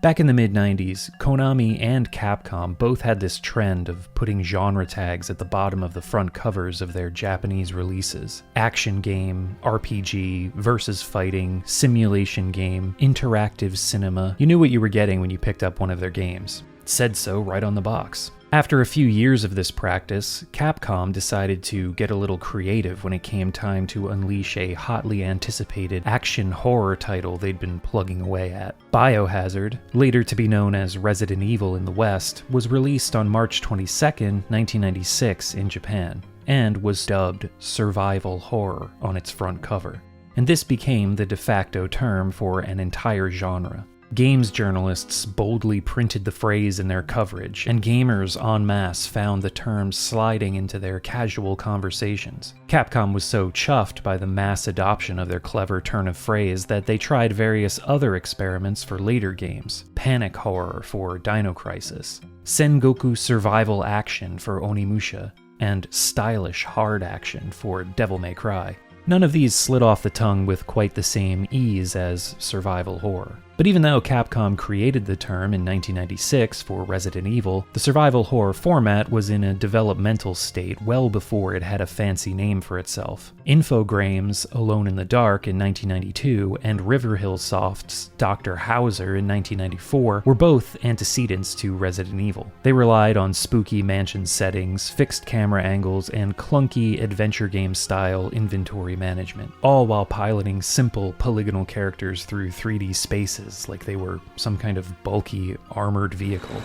Back in the mid-90s, Konami and Capcom both had this trend of putting genre tags at the bottom of the front covers of their Japanese releases. Action game, RPG, versus fighting, simulation game, interactive cinema. You knew what you were getting when you picked up one of their games. It said so right on the box. After a few years of this practice, Capcom decided to get a little creative when it came time to unleash a hotly anticipated action horror title they'd been plugging away at. Biohazard, later to be known as Resident Evil in the West, was released on March 22, 1996 in Japan, and was dubbed survival horror on its front cover. And this became the de facto term for an entire genre. Games journalists boldly printed the phrase in their coverage, and gamers en masse found the term sliding into their casual conversations. Capcom was so chuffed by the mass adoption of their clever turn of phrase that they tried various other experiments for later games. Panic horror for Dino Crisis, Sengoku survival action for Onimusha, and stylish hard action for Devil May Cry. None of these slid off the tongue with quite the same ease as survival horror. But even though Capcom created the term in 1996 for Resident Evil, the survival horror format was in a developmental state well before it had a fancy name for itself. Infogrames' Alone in the Dark in 1992 and Riverhill Soft's Dr. Hauser in 1994 were both antecedents to Resident Evil. They relied on spooky mansion settings, fixed camera angles, and clunky adventure game-style inventory management, all while piloting simple polygonal characters through 3D spaces like they were some kind of bulky, armored vehicle.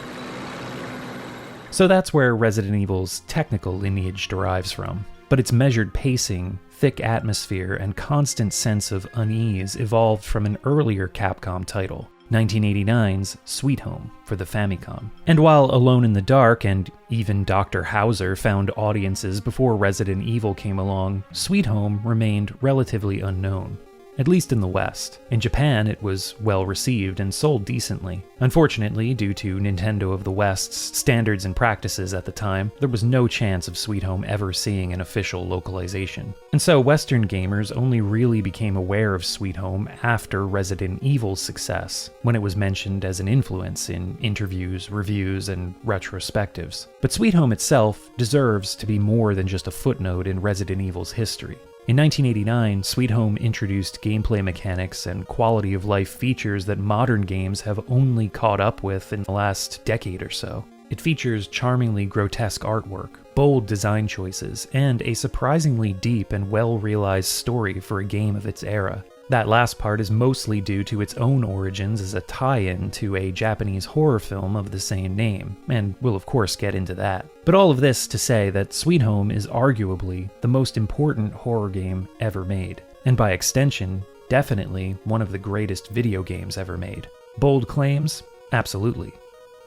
So that's where Resident Evil's technical lineage derives from. But its measured pacing, thick atmosphere, and constant sense of unease evolved from an earlier Capcom title, 1989's Sweet Home for the Famicom. And while Alone in the Dark and even Dr. Hauser found audiences before Resident Evil came along, Sweet Home remained relatively unknown. At least in the West. In Japan, it was well received and sold decently. Unfortunately, due to Nintendo of the West's standards and practices at the time, there was no chance of Sweet Home ever seeing an official localization. And so Western gamers only really became aware of Sweet Home after Resident Evil's success, when it was mentioned as an influence in interviews, reviews, and retrospectives. But Sweet Home itself deserves to be more than just a footnote in Resident Evil's history. In 1989, Sweet Home introduced gameplay mechanics and quality-of-life features that modern games have only caught up with in the last decade or so. It features charmingly grotesque artwork, bold design choices, and a surprisingly deep and well-realized story for a game of its era. That last part is mostly due to its own origins as a tie-in to a Japanese horror film of the same name, and we'll of course get into that. But all of this to say that Sweet Home is arguably the most important horror game ever made, and by extension, definitely one of the greatest video games ever made. Bold claims? Absolutely.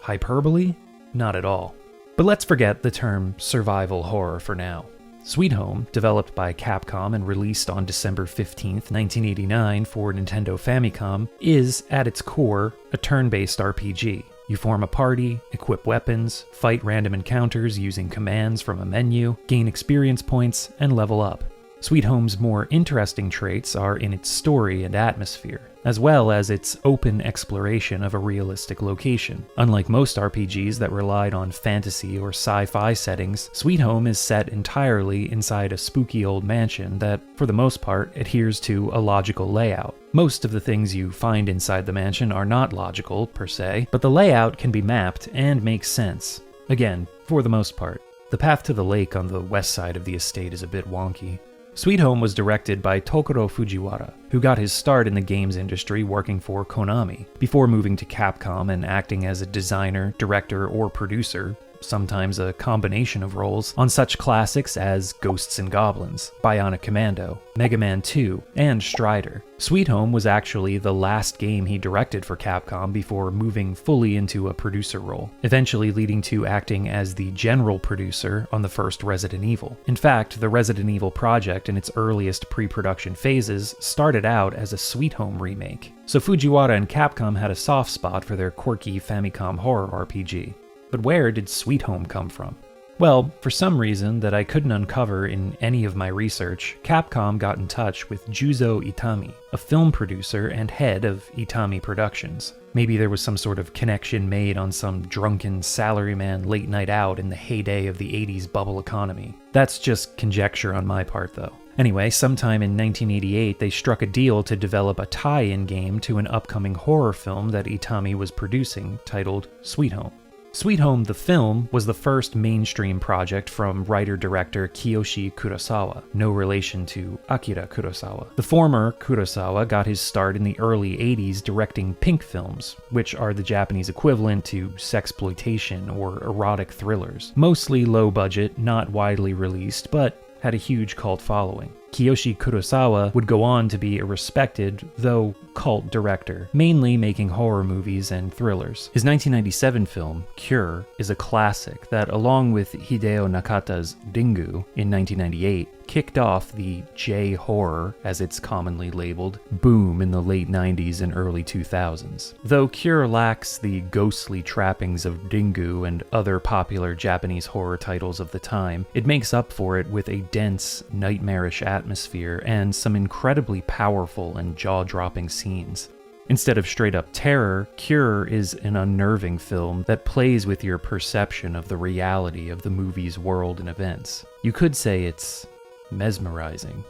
Hyperbole? Not at all. But let's forget the term survival horror for now. Sweet Home, developed by Capcom and released on December 15, 1989 for Nintendo Famicom, is, at its core, a turn-based RPG. You form a party, equip weapons, fight random encounters using commands from a menu, gain experience points, and level up. Sweet Home's more interesting traits are in its story and atmosphere, as well as its open exploration of a realistic location. Unlike most RPGs that relied on fantasy or sci-fi settings, Sweet Home is set entirely inside a spooky old mansion that, for the most part, adheres to a logical layout. Most of the things you find inside the mansion are not logical, per se, but the layout can be mapped and makes sense. Again, for the most part. The path to the lake on the west side of the estate is a bit wonky. Sweet Home was directed by Tokuro Fujiwara, who got his start in the games industry working for Konami, before moving to Capcom and acting as a designer, director, or producer, sometimes a combination of roles, on such classics as Ghosts and Goblins, Bionic Commando, Mega Man 2, and Strider. Sweet Home was actually the last game he directed for Capcom before moving fully into a producer role, eventually leading to acting as the general producer on the first Resident Evil. In fact, the Resident Evil project in its earliest pre-production phases started out as a Sweet Home remake, so Fujiwara and Capcom had a soft spot for their quirky Famicom horror RPG. But where did Sweet Home come from? Well, for some reason that I couldn't uncover in any of my research, Capcom got in touch with Juzo Itami, a film producer and head of Itami Productions. Maybe there was some sort of connection made on some drunken salaryman late night out in the heyday of the 80s bubble economy. That's just conjecture on my part, though. Anyway, sometime in 1988, they struck a deal to develop a tie-in game to an upcoming horror film that Itami was producing, titled Sweet Home. Sweet Home the film was the first mainstream project from writer-director Kiyoshi Kurosawa, no relation to Akira Kurosawa. The former Kurosawa got his start in the early 80s directing pink films, which are the Japanese equivalent to sexploitation or erotic thrillers. Mostly low-budget, not widely released, but had a huge cult following. Kiyoshi Kurosawa would go on to be a respected, though cult director, mainly making horror movies and thrillers. His 1997 film, Cure, is a classic that, along with Hideo Nakata's Ringu in 1998, kicked off the J-horror, as it's commonly labeled, boom in the late 90s and early 2000s. Though Cure lacks the ghostly trappings of Ringu and other popular Japanese horror titles of the time, it makes up for it with a dense, nightmarish atmosphere and some incredibly powerful and jaw-dropping scenes. Instead of straight-up terror, Cure is an unnerving film that plays with your perception of the reality of the movie's world and events. You could say it's mesmerizing.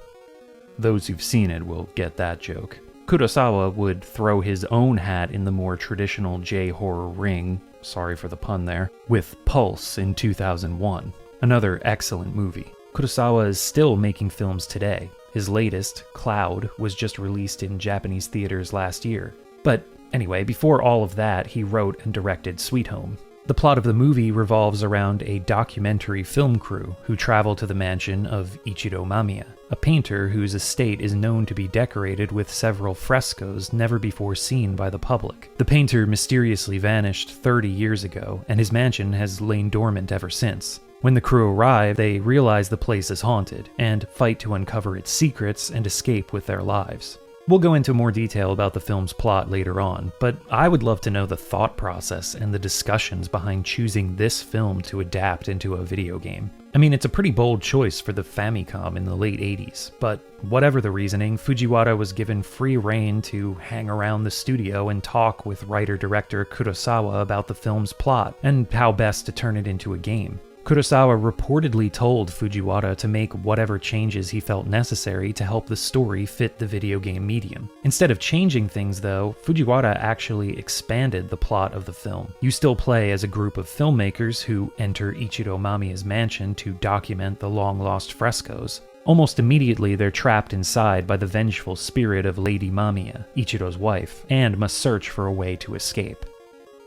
Those who've seen it will get that joke. Kurosawa would throw his own hat in the more traditional J-horror ring, sorry for the pun there, with Pulse in 2001, another excellent movie. Kurosawa is still making films today. His latest, Cloud, was just released in Japanese theaters last year. But anyway, before all of that, he wrote and directed Sweet Home. The plot of the movie revolves around a documentary film crew who travel to the mansion of Ichiro Mamiya, a painter whose estate is known to be decorated with several frescoes never before seen by the public. The painter mysteriously vanished 30 years ago, and his mansion has lain dormant ever since. When the crew arrive, they realize the place is haunted, and fight to uncover its secrets and escape with their lives. We'll go into more detail about the film's plot later on, but I would love to know the thought process and the discussions behind choosing this film to adapt into a video game. I mean, it's a pretty bold choice for the Famicom in the late 80s, but whatever the reasoning, Fujiwara was given free rein to hang around the studio and talk with writer-director Kurosawa about the film's plot and how best to turn it into a game. Kurosawa reportedly told Fujiwara to make whatever changes he felt necessary to help the story fit the video game medium. Instead of changing things, though, Fujiwara actually expanded the plot of the film. You still play as a group of filmmakers who enter Ichiro Mamiya's mansion to document the long-lost frescoes. Almost immediately, they're trapped inside by the vengeful spirit of Lady Mamiya, Ichiro's wife, and must search for a way to escape.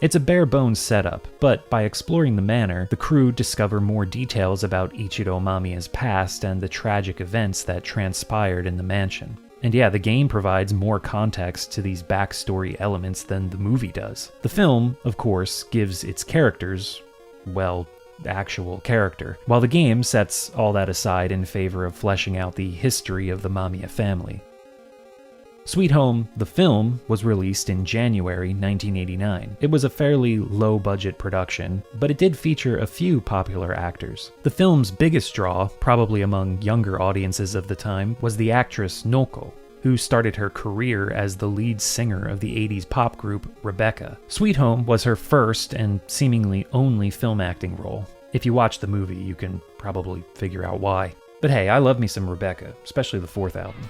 It's a bare-bones setup, but by exploring the manor, the crew discover more details about Ichiro Mamiya's past and the tragic events that transpired in the mansion. And yeah, the game provides more context to these backstory elements than the movie does. The film, of course, gives its characters, well, actual character, while the game sets all that aside in favor of fleshing out the history of the Mamiya family. Sweet Home, the film, was released in January 1989. It was a fairly low-budget production, but it did feature a few popular actors. The film's biggest draw, probably among younger audiences of the time, was the actress Noko, who started her career as the lead singer of the 80s pop group Rebecca. Sweet Home was her first and seemingly only film acting role. If you watch the movie, you can probably figure out why. But hey, I love me some Rebecca, especially the fourth album.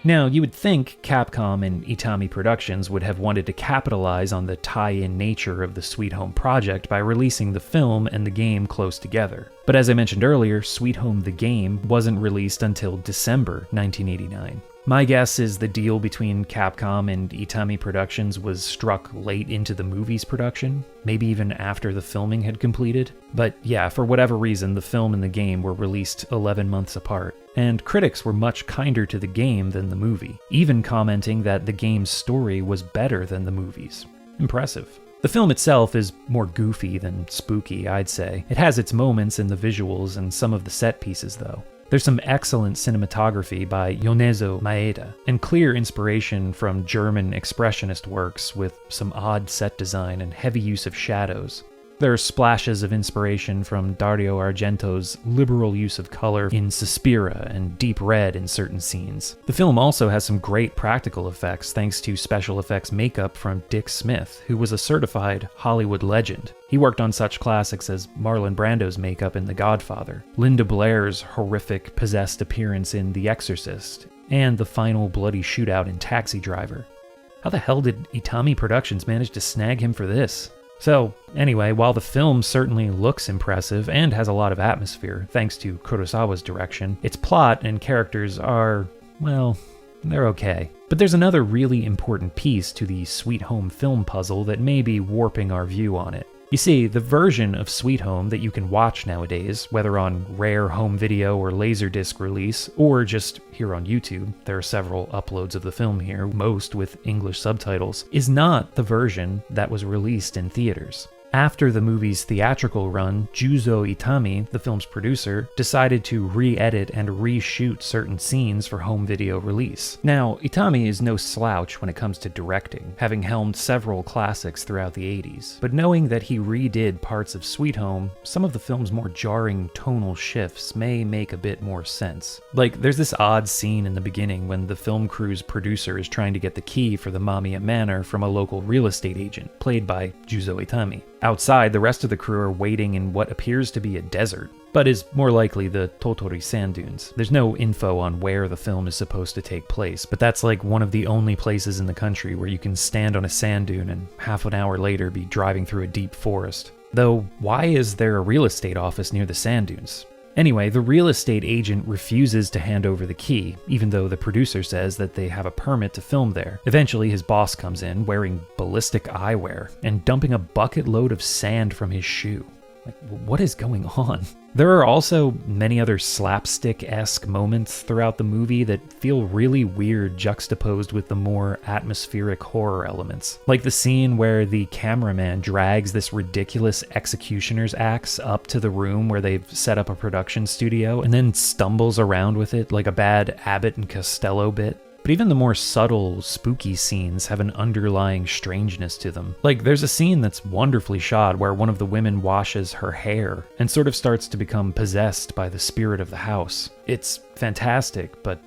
Now, you would think Capcom and Itami Productions would have wanted to capitalize on the tie-in nature of the Sweet Home project by releasing the film and the game close together. But as I mentioned earlier, Sweet Home the game wasn't released until December 1989. My guess is the deal between Capcom and Itami Productions was struck late into the movie's production, maybe even after the filming had completed. But yeah, for whatever reason, the film and the game were released 11 months apart. And critics were much kinder to the game than the movie, even commenting that the game's story was better than the movie's. Impressive. The film itself is more goofy than spooky, I'd say. It has its moments in the visuals and some of the set pieces, though. There's some excellent cinematography by Yonezo Maeda, and clear inspiration from German expressionist works with some odd set design and heavy use of shadows. There are splashes of inspiration from Dario Argento's liberal use of color in Suspiria and deep red in certain scenes. The film also has some great practical effects thanks to special effects makeup from Dick Smith, who was a certified Hollywood legend. He worked on such classics as Marlon Brando's makeup in The Godfather, Linda Blair's horrific possessed appearance in The Exorcist, and the final bloody shootout in Taxi Driver. How the hell did Itami Productions manage to snag him for this? So, anyway, while the film certainly looks impressive and has a lot of atmosphere, thanks to Kurosawa's direction, its plot and characters are, well, they're okay. But there's another really important piece to the Sweet Home film puzzle that may be warping our view on it. You see, the version of Sweet Home that you can watch nowadays, whether on rare home video or laserdisc release, or just here on YouTube, there are several uploads of the film here, most with English subtitles, is not the version that was released in theaters. After the movie's theatrical run, Juzo Itami, the film's producer, decided to re-edit and reshoot certain scenes for home video release. Now, Itami is no slouch when it comes to directing, having helmed several classics throughout the 80s, but knowing that he redid parts of Sweet Home, some of the film's more jarring tonal shifts may make a bit more sense. Like, there's this odd scene in the beginning when the film crew's producer is trying to get the key for the Mamiya Manor from a local real estate agent, played by Juzo Itami. Outside, the rest of the crew are waiting in what appears to be a desert, but is more likely the Totori sand dunes. There's no info on where the film is supposed to take place, but that's like one of the only places in the country where you can stand on a sand dune and half an hour later be driving through a deep forest. Though, why is there a real estate office near the sand dunes? Anyway, the real estate agent refuses to hand over the key, even though the producer says that they have a permit to film there. Eventually, his boss comes in, wearing ballistic eyewear, and dumping a bucket load of sand from his shoe. Like, what is going on? There are also many other slapstick-esque moments throughout the movie that feel really weird juxtaposed with the more atmospheric horror elements. Like the scene where the cameraman drags this ridiculous executioner's axe up to the room where they've set up a production studio and then stumbles around with it like a bad Abbott and Costello bit. But even the more subtle, spooky scenes have an underlying strangeness to them. Like, there's a scene that's wonderfully shot where one of the women washes her hair and sort of starts to become possessed by the spirit of the house. It's fantastic, but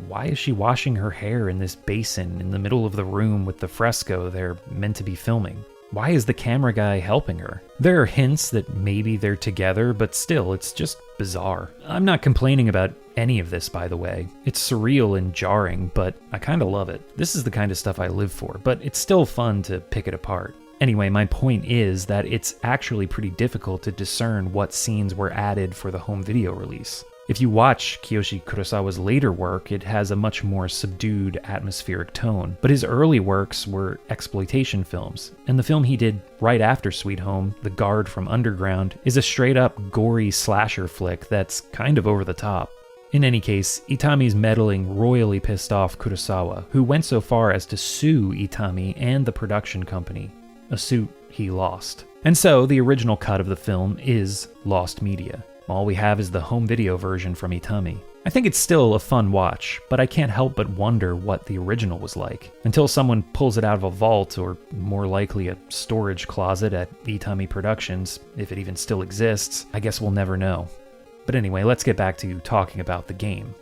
why is she washing her hair in this basin in the middle of the room with the fresco they're meant to be filming? Why is the camera guy helping her? There are hints that maybe they're together, but still, it's just bizarre. I'm not complaining about any of this, by the way. It's surreal and jarring, but I kinda love it. This is the kind of stuff I live for, but it's still fun to pick it apart. Anyway, my point is that it's actually pretty difficult to discern what scenes were added for the home video release. If you watch Kiyoshi Kurosawa's later work, it has a much more subdued, atmospheric tone, but his early works were exploitation films, and the film he did right after Sweet Home, The Guard from Underground, is a straight-up gory slasher flick that's kind of over the top. In any case, Itami's meddling royally pissed off Kurosawa, who went so far as to sue Itami and the production company, a suit he lost. And so, the original cut of the film is lost media. All we have is the home video version from Itami. I think it's still a fun watch, but I can't help but wonder what the original was like. Until someone pulls it out of a vault, or more likely a storage closet at Itami Productions, if it even still exists, I guess we'll never know. But anyway, let's get back to talking about the game.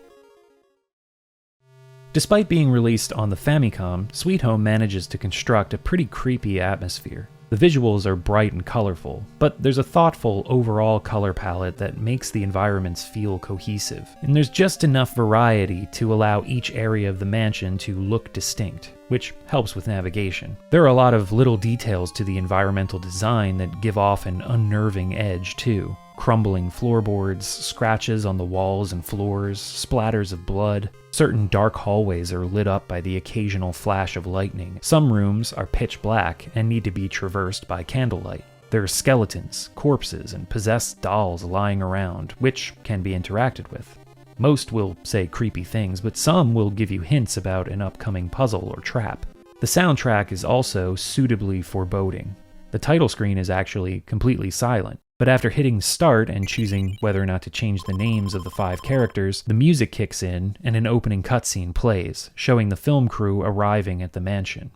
Despite being released on the Famicom, Sweet Home manages to construct a pretty creepy atmosphere. The visuals are bright and colorful, but there's a thoughtful overall color palette that makes the environments feel cohesive, and there's just enough variety to allow each area of the mansion to look distinct, which helps with navigation. There are a lot of little details to the environmental design that give off an unnerving edge too. Crumbling floorboards, scratches on the walls and floors, splatters of blood. Certain dark hallways are lit up by the occasional flash of lightning. Some rooms are pitch black and need to be traversed by candlelight. There are skeletons, corpses, and possessed dolls lying around, which can be interacted with. Most will say creepy things, but some will give you hints about an upcoming puzzle or trap. The soundtrack is also suitably foreboding. The title screen is actually completely silent. But after hitting start and choosing whether or not to change the names of the 5 characters, the music kicks in and an opening cutscene plays, showing the film crew arriving at the mansion.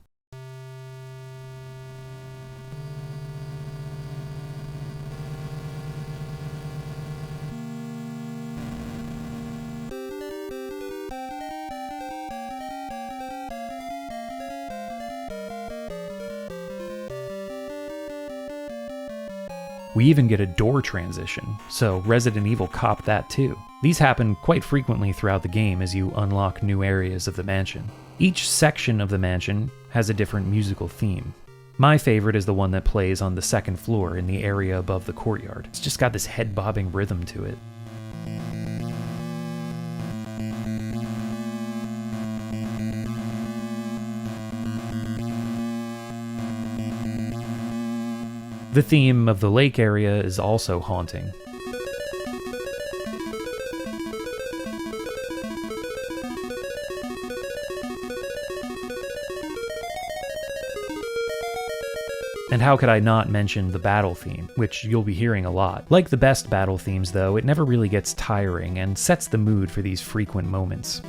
We even get a door transition, so Resident Evil copped that too. These happen quite frequently throughout the game as you unlock new areas of the mansion. Each section of the mansion has a different musical theme. My favorite is the one that plays on the second floor in the area above the courtyard. It's just got this head-bobbing rhythm to it. The theme of the lake area is also haunting. And how could I not mention the battle theme, which you'll be hearing a lot. Like the best battle themes though, it never really gets tiring and sets the mood for these frequent moments.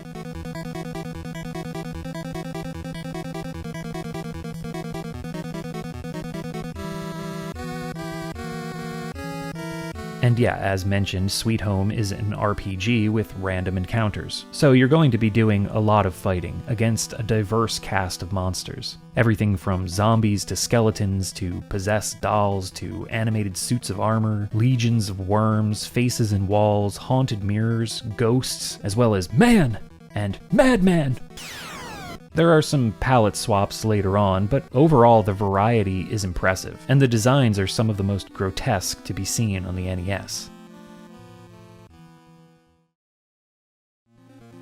And yeah, as mentioned, Sweet Home is an RPG with random encounters, so you're going to be doing a lot of fighting against a diverse cast of monsters. Everything from zombies to skeletons to possessed dolls to animated suits of armor, legions of worms, faces in walls, haunted mirrors, ghosts, as well as man and madman. There are some palette swaps later on, but overall the variety is impressive, and the designs are some of the most grotesque to be seen on the NES.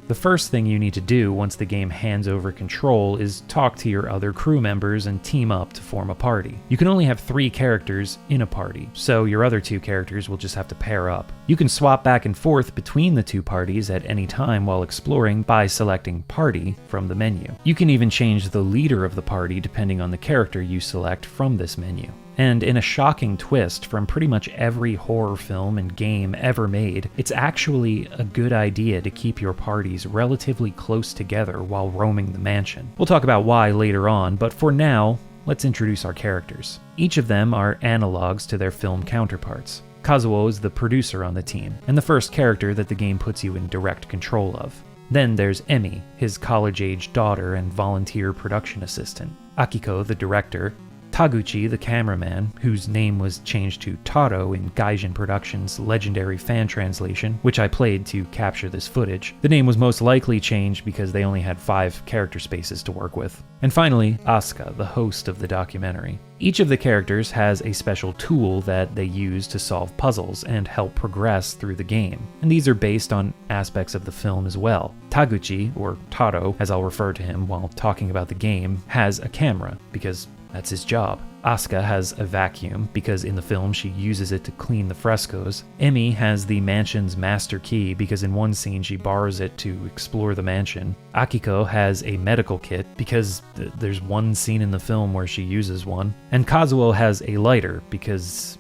The first thing you need to do once the game hands over control is talk to your other crew members and team up to form a party. You can only have 3 characters in a party, so your other 2 characters will just have to pair up. You can swap back and forth between the 2 parties at any time while exploring by selecting Party from the menu. You can even change the leader of the party depending on the character you select from this menu. And in a shocking twist from pretty much every horror film and game ever made, it's actually a good idea to keep your parties relatively close together while roaming the mansion. We'll talk about why later on, but for now, let's introduce our characters. Each of them are analogs to their film counterparts. Kazuo is the producer on the team, and the first character that the game puts you in direct control of. Then there's Emi, his college-age daughter and volunteer production assistant. Akiko, the director. Taguchi, the cameraman, whose name was changed to Taro in Gaijin Productions' legendary fan translation, which I played to capture this footage. The name was most likely changed because they only had 5 character spaces to work with. And finally, Asuka, the host of the documentary. Each of the characters has a special tool that they use to solve puzzles and help progress through the game, and these are based on aspects of the film as well. Taguchi, or Taro, as I'll refer to him while talking about the game, has a camera, because that's his job. Asuka has a vacuum, because in the film she uses it to clean the frescoes. Emi has the mansion's master key, because in one scene she borrows it to explore the mansion. Akiko has a medical kit, because there's one scene in the film where she uses one. And Kazuo has a lighter, because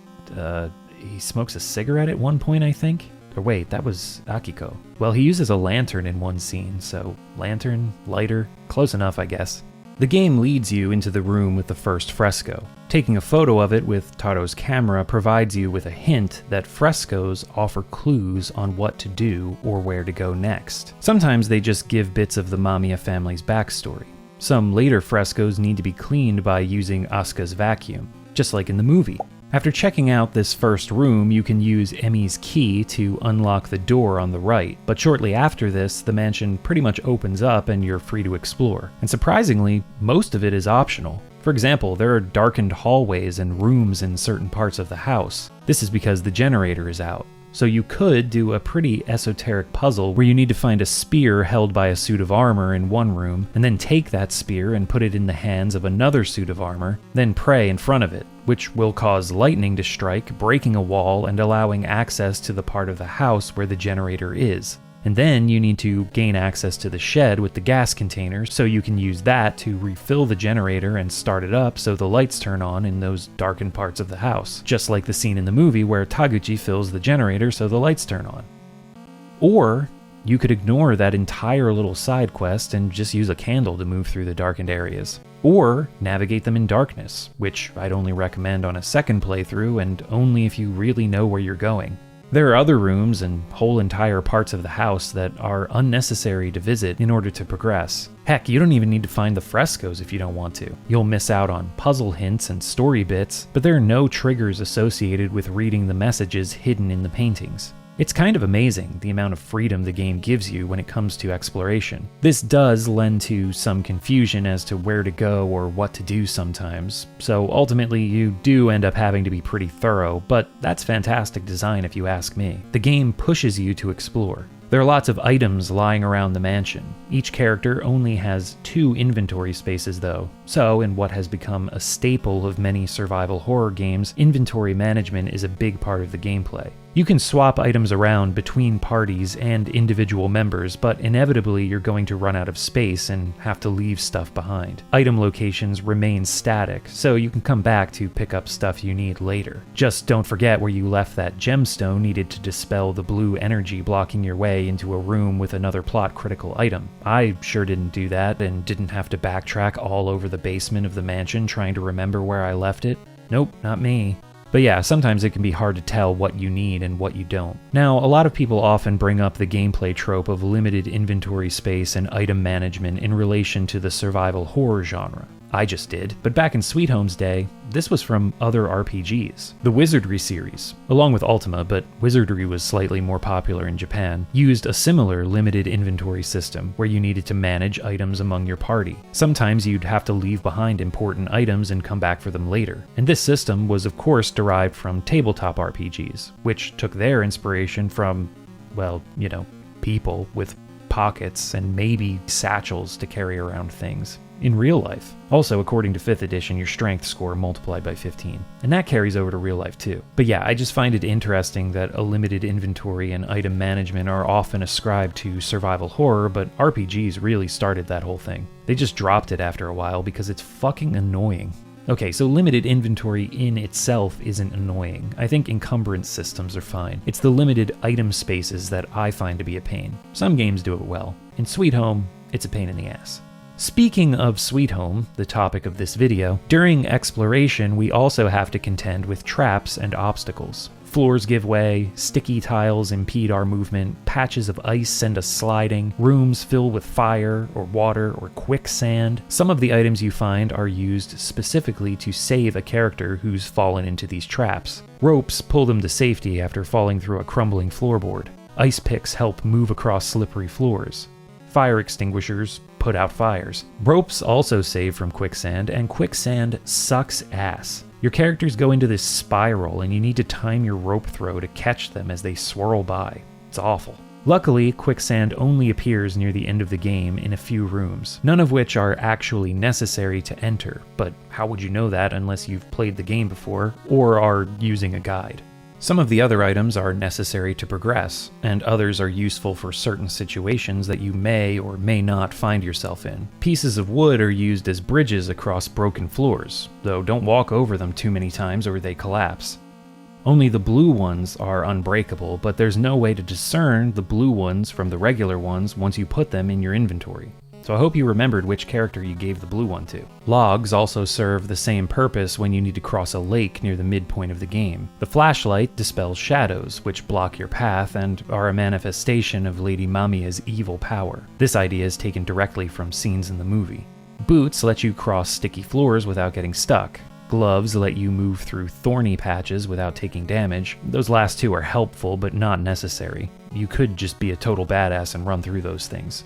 he smokes a cigarette at one point, I think? Or wait, that was Akiko. Well, he uses a lantern in one scene, so lantern, lighter, close enough, I guess. The game leads you into the room with the first fresco. Taking a photo of it with Taro's camera provides you with a hint that frescoes offer clues on what to do or where to go next. Sometimes they just give bits of the Mamiya family's backstory. Some later frescoes need to be cleaned by using Asuka's vacuum, just like in the movie. After checking out this first room, you can use Emi's key to unlock the door on the right, but shortly after this, the mansion pretty much opens up and you're free to explore. And surprisingly, most of it is optional. For example, there are darkened hallways and rooms in certain parts of the house. This is because the generator is out. So you could do a pretty esoteric puzzle where you need to find a spear held by a suit of armor in one room, and then take that spear and put it in the hands of another suit of armor, then pray in front of it, which will cause lightning to strike, breaking a wall and allowing access to the part of the house where the generator is. And then you need to gain access to the shed with the gas container, so you can use that to refill the generator and start it up so the lights turn on in those darkened parts of the house, just like the scene in the movie where Taguchi fills the generator so the lights turn on. Or you could ignore that entire little side quest and just use a candle to move through the darkened areas. Or navigate them in darkness, which I'd only recommend on a second playthrough and only if you really know where you're going. There are other rooms and whole entire parts of the house that are unnecessary to visit in order to progress. Heck, you don't even need to find the frescoes if you don't want to. You'll miss out on puzzle hints and story bits, but there are no triggers associated with reading the messages hidden in the paintings. It's kind of amazing the amount of freedom the game gives you when it comes to exploration. This does lend to some confusion as to where to go or what to do sometimes, so ultimately you do end up having to be pretty thorough, but that's fantastic design if you ask me. The game pushes you to explore. There are lots of items lying around the mansion. Each character only has 2 inventory spaces though, so in what has become a staple of many survival horror games, inventory management is a big part of the gameplay. You can swap items around between parties and individual members, but inevitably you're going to run out of space and have to leave stuff behind. Item locations remain static, so you can come back to pick up stuff you need later. Just don't forget where you left that gemstone needed to dispel the blue energy blocking your way into a room with another plot-critical item. I sure didn't do that and didn't have to backtrack all over the basement of the mansion trying to remember where I left it. Nope, not me. But yeah, sometimes it can be hard to tell what you need and what you don't. Now, a lot of people often bring up the gameplay trope of limited inventory space and item management in relation to the survival horror genre. I just did, but back in Sweet Home's day, this was from other RPGs. The Wizardry series, along with Ultima, but Wizardry was slightly more popular in Japan, used a similar limited inventory system where you needed to manage items among your party. Sometimes you'd have to leave behind important items and come back for them later. And this system was of course derived from tabletop RPGs, which took their inspiration from, well, you know, people with pockets and maybe satchels to carry around things in real life. Also, according to 5th edition, your strength score multiplied by 15. And that carries over to real life too. But yeah, I just find it interesting that a limited inventory and item management are often ascribed to survival horror, but RPGs really started that whole thing. They just dropped it after a while because it's fucking annoying. Okay, so limited inventory in itself isn't annoying. I think encumbrance systems are fine. It's the limited item spaces that I find to be a pain. Some games do it well. In Sweet Home, it's a pain in the ass. Speaking of Sweet Home, the topic of this video, during exploration we also have to contend with traps and obstacles. Floors give way, sticky tiles impede our movement, patches of ice send us sliding, rooms fill with fire or water or quicksand. Some of the items you find are used specifically to save a character who's fallen into these traps. Ropes pull them to safety after falling through a crumbling floorboard. Ice picks help move across slippery floors. Fire extinguishers put out fires. Ropes also save from quicksand, and quicksand sucks ass. Your characters go into this spiral and you need to time your rope throw to catch them as they swirl by. It's awful. Luckily, quicksand only appears near the end of the game in a few rooms, none of which are actually necessary to enter, but how would you know that unless you've played the game before or are using a guide? Some of the other items are necessary to progress, and others are useful for certain situations that you may or may not find yourself in. Pieces of wood are used as bridges across broken floors, though don't walk over them too many times or they collapse. Only the blue ones are unbreakable, but there's no way to discern the blue ones from the regular ones once you put them in your inventory. So I hope you remembered which character you gave the blue one to. Logs also serve the same purpose when you need to cross a lake near the midpoint of the game. The flashlight dispels shadows, which block your path and are a manifestation of Lady Mamiya's evil power. This idea is taken directly from scenes in the movie. Boots let you cross sticky floors without getting stuck. Gloves let you move through thorny patches without taking damage. Those last two are helpful, but not necessary. You could just be a total badass and run through those things.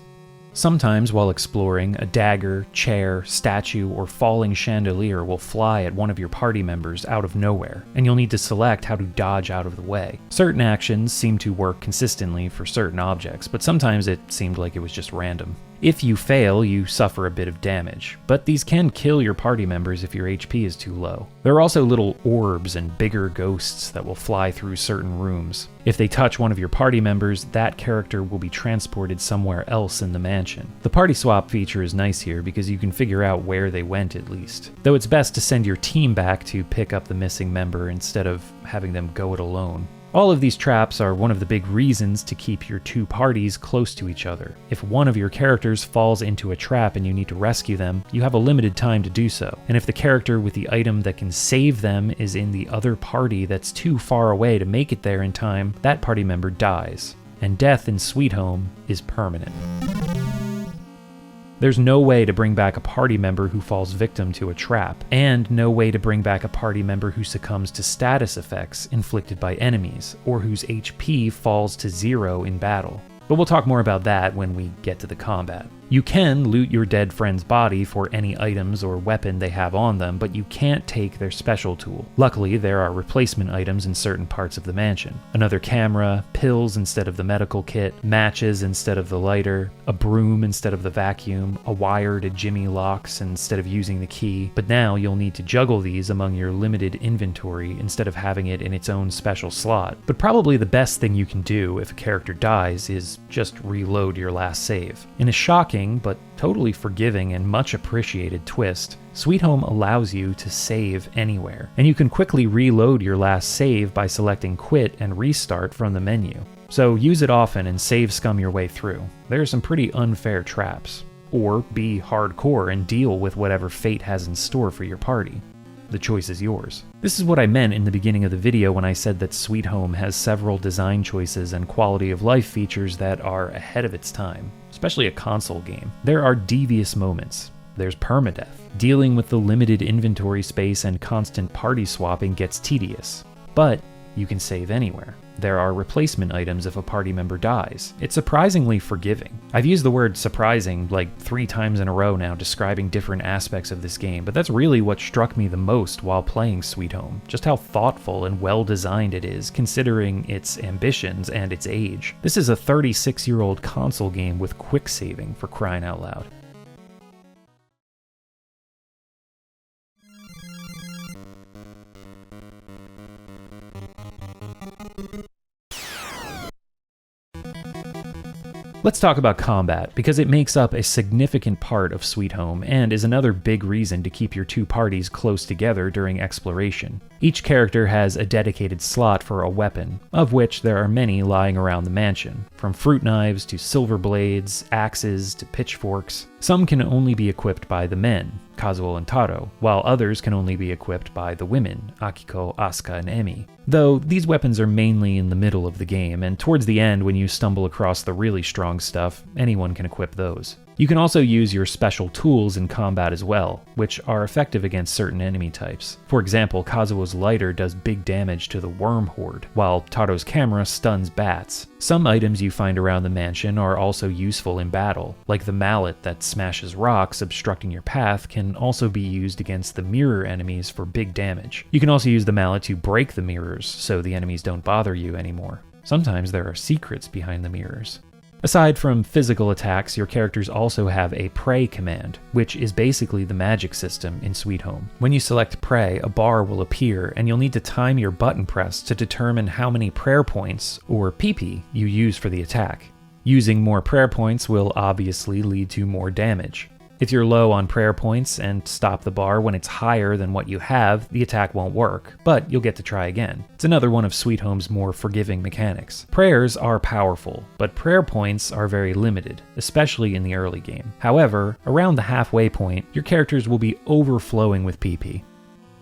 Sometimes while exploring, a dagger, chair, statue, or falling chandelier will fly at one of your party members out of nowhere, and you'll need to select how to dodge out of the way. Certain actions seem to work consistently for certain objects, but sometimes it seemed like it was just random. If you fail, you suffer a bit of damage, but these can kill your party members if your HP is too low. There are also little orbs and bigger ghosts that will fly through certain rooms. If they touch one of your party members, that character will be transported somewhere else in the mansion. The party swap feature is nice here because you can figure out where they went at least, though it's best to send your team back to pick up the missing member instead of having them go it alone. All of these traps are one of the big reasons to keep your two parties close to each other. If one of your characters falls into a trap and you need to rescue them, you have a limited time to do so. And if the character with the item that can save them is in the other party that's too far away to make it there in time, that party member dies. And death in Sweet Home is permanent. There's no way to bring back a party member who falls victim to a trap, and no way to bring back a party member who succumbs to status effects inflicted by enemies, or whose HP falls to 0 in battle. But we'll talk more about that when we get to the combat. You can loot your dead friend's body for any items or weapon they have on them, but you can't take their special tool. Luckily, there are replacement items in certain parts of the mansion. Another camera, pills instead of the medical kit, matches instead of the lighter, a broom instead of the vacuum, a wire to jimmy locks instead of using the key. But now you'll need to juggle these among your limited inventory instead of having it in its own special slot. But probably the best thing you can do if a character dies is just reload your last save. In a shocking but totally forgiving and much appreciated twist, Sweet Home allows you to save anywhere, and you can quickly reload your last save by selecting Quit and Restart from the menu. So use it often and save scum your way through. There are some pretty unfair traps. Or be hardcore and deal with whatever fate has in store for your party. The choice is yours. This is what I meant in the beginning of the video when I said that Sweet Home has several design choices and quality of life features that are ahead of its time, especially a console game. There are devious moments. There's permadeath. Dealing with the limited inventory space and constant party swapping gets tedious, but you can save anywhere. There are replacement items if a party member dies. It's surprisingly forgiving. I've used the word surprising like 3 times in a row now describing different aspects of this game, but that's really what struck me the most while playing Sweet Home. Just how thoughtful and well designed it is, considering its ambitions and its age. This is a 36-year-old console game with quick saving, for crying out loud. Let's talk about combat, because it makes up a significant part of Sweet Home and is another big reason to keep your two parties close together during exploration. Each character has a dedicated slot for a weapon, of which there are many lying around the mansion, from fruit knives to silver blades, axes to pitchforks. Some can only be equipped by the men, Kazuo and Taro, while others can only be equipped by the women, Akiko, Asuka, and Emi. Though these weapons are mainly in the middle of the game, and towards the end when you stumble across the really strong stuff, anyone can equip those. You can also use your special tools in combat as well, which are effective against certain enemy types. For example, Kazuo's lighter does big damage to the worm horde, while Taro's camera stuns bats. Some items you find around the mansion are also useful in battle, like the mallet that smashes rocks obstructing your path can also be used against the mirror enemies for big damage. You can also use the mallet to break the mirrors so the enemies don't bother you anymore. Sometimes there are secrets behind the mirrors. Aside from physical attacks, your characters also have a pray command, which is basically the magic system in Sweet Home. When you select pray, a bar will appear, and you'll need to time your button press to determine how many prayer points, or PP, you use for the attack. Using more prayer points will obviously lead to more damage. If you're low on prayer points and stop the bar when it's higher than what you have, the attack won't work, but you'll get to try again. It's another one of Sweet Home's more forgiving mechanics. Prayers are powerful, but prayer points are very limited, especially in the early game. However, around the halfway point, your characters will be overflowing with PP.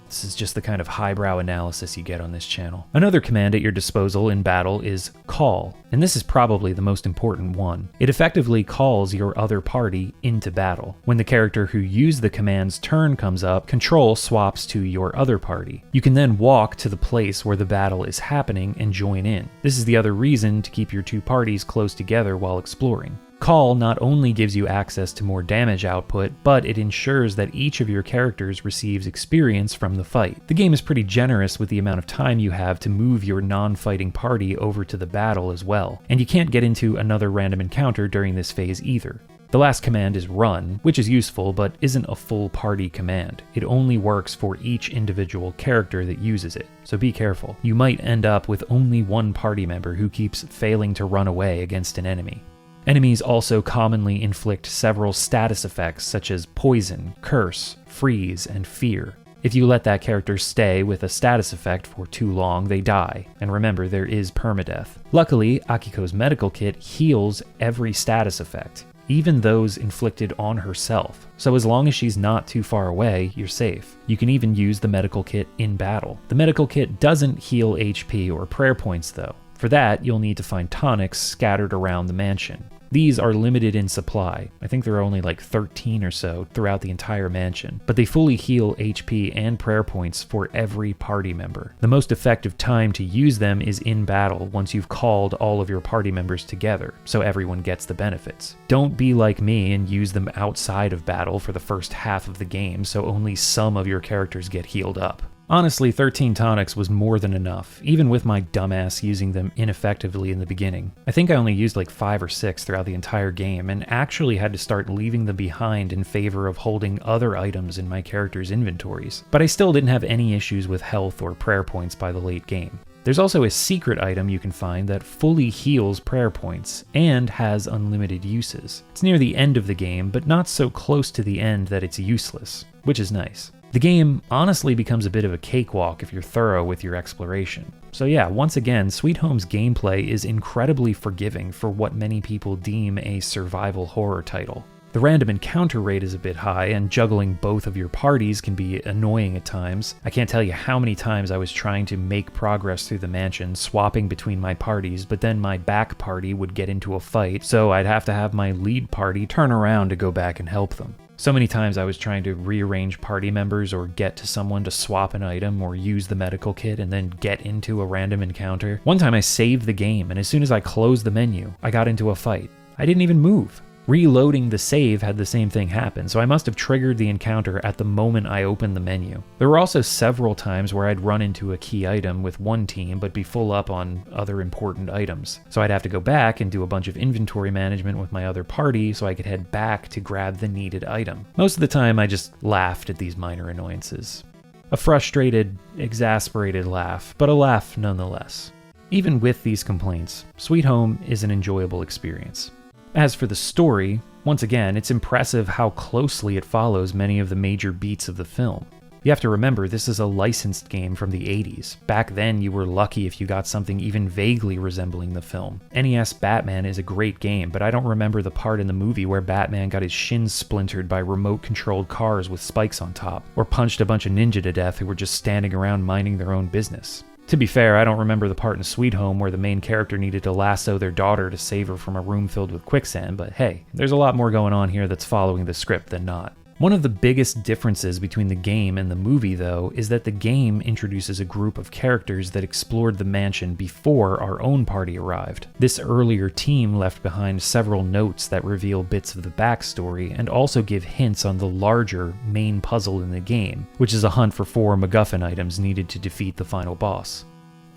This is just the kind of highbrow analysis you get on this channel. Another command at your disposal in battle is Call, and this is probably the most important one. It effectively calls your other party into battle. When the character who used the command's turn comes up, control swaps to your other party. You can then walk to the place where the battle is happening and join in. This is the other reason to keep your two parties close together while exploring. Call not only gives you access to more damage output, but it ensures that each of your characters receives experience from the fight. The game is pretty generous with the amount of time you have to move your non-fighting party over to the battle as well, and you can't get into another random encounter during this phase either. The last command is Run, which is useful but isn't a full party command. It only works for each individual character that uses it, so be careful. You might end up with only one party member who keeps failing to run away against an enemy. Enemies also commonly inflict several status effects such as Poison, Curse, Freeze, and Fear. If you let that character stay with a status effect for too long, they die, and remember there is permadeath. Luckily, Akiko's medical kit heals every status effect, even those inflicted on herself, so as long as she's not too far away, you're safe. You can even use the medical kit in battle. The medical kit doesn't heal HP or prayer points though. For that, you'll need to find tonics scattered around the mansion. These are limited in supply. I think there are only like 13 or so throughout the entire mansion, but they fully heal HP and prayer points for every party member. The most effective time to use them is in battle once you've called all of your party members together, so everyone gets the benefits. Don't be like me and use them outside of battle for the first half of the game, so only some of your characters get healed up. Honestly, 13 tonics was more than enough, even with my dumbass using them ineffectively in the beginning. I think I only used like 5 or 6 throughout the entire game, and actually had to start leaving them behind in favor of holding other items in my character's inventories. But I still didn't have any issues with health or prayer points by the late game. There's also a secret item you can find that fully heals prayer points, and has unlimited uses. It's near the end of the game, but not so close to the end that it's useless, which is nice. The game honestly becomes a bit of a cakewalk if you're thorough with your exploration. So yeah, once again, Sweet Home's gameplay is incredibly forgiving for what many people deem a survival horror title. The random encounter rate is a bit high, and juggling both of your parties can be annoying at times. I can't tell you how many times I was trying to make progress through the mansion, swapping between my parties, but then my back party would get into a fight, so I'd have to have my lead party turn around to go back and help them. So many times I was trying to rearrange party members or get to someone to swap an item or use the medical kit and then get into a random encounter. One time I saved the game, and as soon as I closed the menu, I got into a fight. I didn't even move. Reloading the save had the same thing happen, so I must have triggered the encounter at the moment I opened the menu. There were also several times where I'd run into a key item with one team but be full up on other important items. So I'd have to go back and do a bunch of inventory management with my other party so I could head back to grab the needed item. Most of the time I just laughed at these minor annoyances. A frustrated, exasperated laugh, but a laugh nonetheless. Even with these complaints, Sweet Home is an enjoyable experience. As for the story, once again, it's impressive how closely it follows many of the major beats of the film. You have to remember, this is a licensed game from the 80s. Back then, you were lucky if you got something even vaguely resembling the film. NES Batman is a great game, but I don't remember the part in the movie where Batman got his shins splintered by remote-controlled cars with spikes on top, or punched a bunch of ninja to death who were just standing around minding their own business. To be fair, I don't remember the part in Sweet Home where the main character needed to lasso their daughter to save her from a room filled with quicksand, but hey, there's a lot more going on here that's following the script than not. One of the biggest differences between the game and the movie, though, is that the game introduces a group of characters that explored the mansion before our own party arrived. This earlier team left behind several notes that reveal bits of the backstory and also give hints on the larger main puzzle in the game, which is a hunt for 4 MacGuffin items needed to defeat the final boss.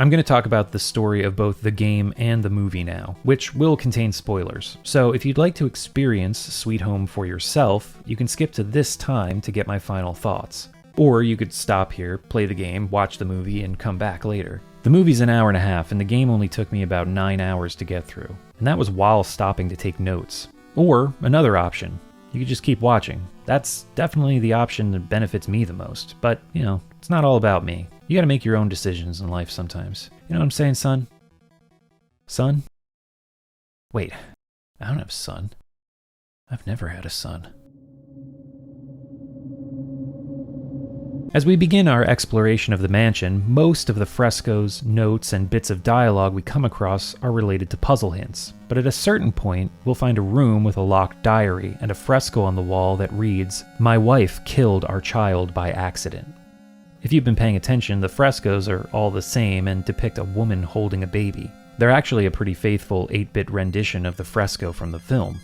I'm going to talk about the story of both the game and the movie now, which will contain spoilers. So if you'd like to experience Sweet Home for yourself, you can skip to this time to get my final thoughts. Or you could stop here, play the game, watch the movie, and come back later. The movie's an hour and a half, and the game only took me about 9 hours to get through. And that was while stopping to take notes. Or another option, you could just keep watching. That's definitely the option that benefits me the most, but, you know, it's not all about me. You gotta make your own decisions in life sometimes. You know what I'm saying, son? Son? Wait, I don't have a son. I've never had a son. As we begin our exploration of the mansion, most of the frescoes, notes, and bits of dialogue we come across are related to puzzle hints. But at a certain point, we'll find a room with a locked diary and a fresco on the wall that reads, "My wife killed our child by accident." If you've been paying attention, the frescoes are all the same and depict a woman holding a baby. They're actually a pretty faithful 8-bit rendition of the fresco from the film.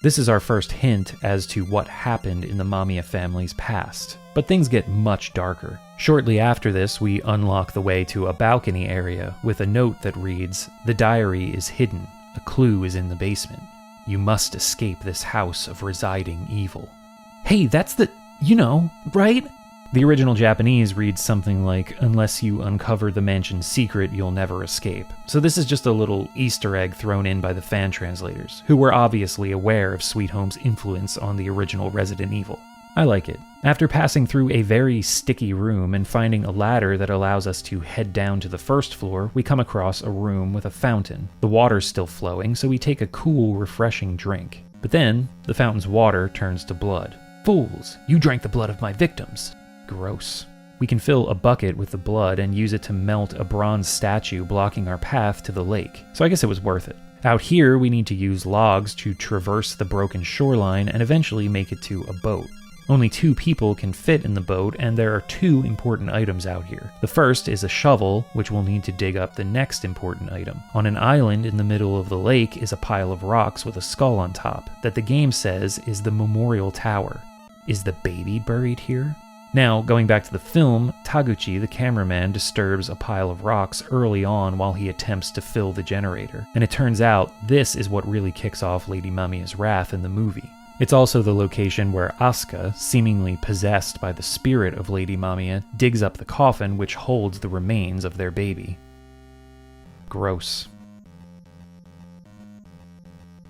This is our first hint as to what happened in the Mamiya family's past, but things get much darker. Shortly after this, we unlock the way to a balcony area with a note that reads, "The diary is hidden. A clue is in the basement. You must escape this house of residing evil." Hey, that's the... you know, right? The original Japanese reads something like, "Unless you uncover the mansion's secret, you'll never escape." So this is just a little Easter egg thrown in by the fan translators, who were obviously aware of Sweet Home's influence on the original Resident Evil. I like it. After passing through a very sticky room and finding a ladder that allows us to head down to the first floor, we come across a room with a fountain. The water's still flowing, so we take a cool, refreshing drink. But then, the fountain's water turns to blood. "Fools, you drank the blood of my victims." Gross. We can fill a bucket with the blood and use it to melt a bronze statue blocking our path to the lake, so I guess it was worth it. Out here, we need to use logs to traverse the broken shoreline and eventually make it to a boat. Only 2 people can fit in the boat, and there are 2 important items out here. The first is a shovel, which we'll need to dig up the next important item. On an island in the middle of the lake is a pile of rocks with a skull on top, that the game says is the memorial tower. Is the baby buried here? Now, going back to the film, Taguchi, the cameraman, disturbs a pile of rocks early on while he attempts to fill the generator. And it turns out, this is what really kicks off Lady Mamiya's wrath in the movie. It's also the location where Asuka, seemingly possessed by the spirit of Lady Mamiya, digs up the coffin which holds the remains of their baby. Gross.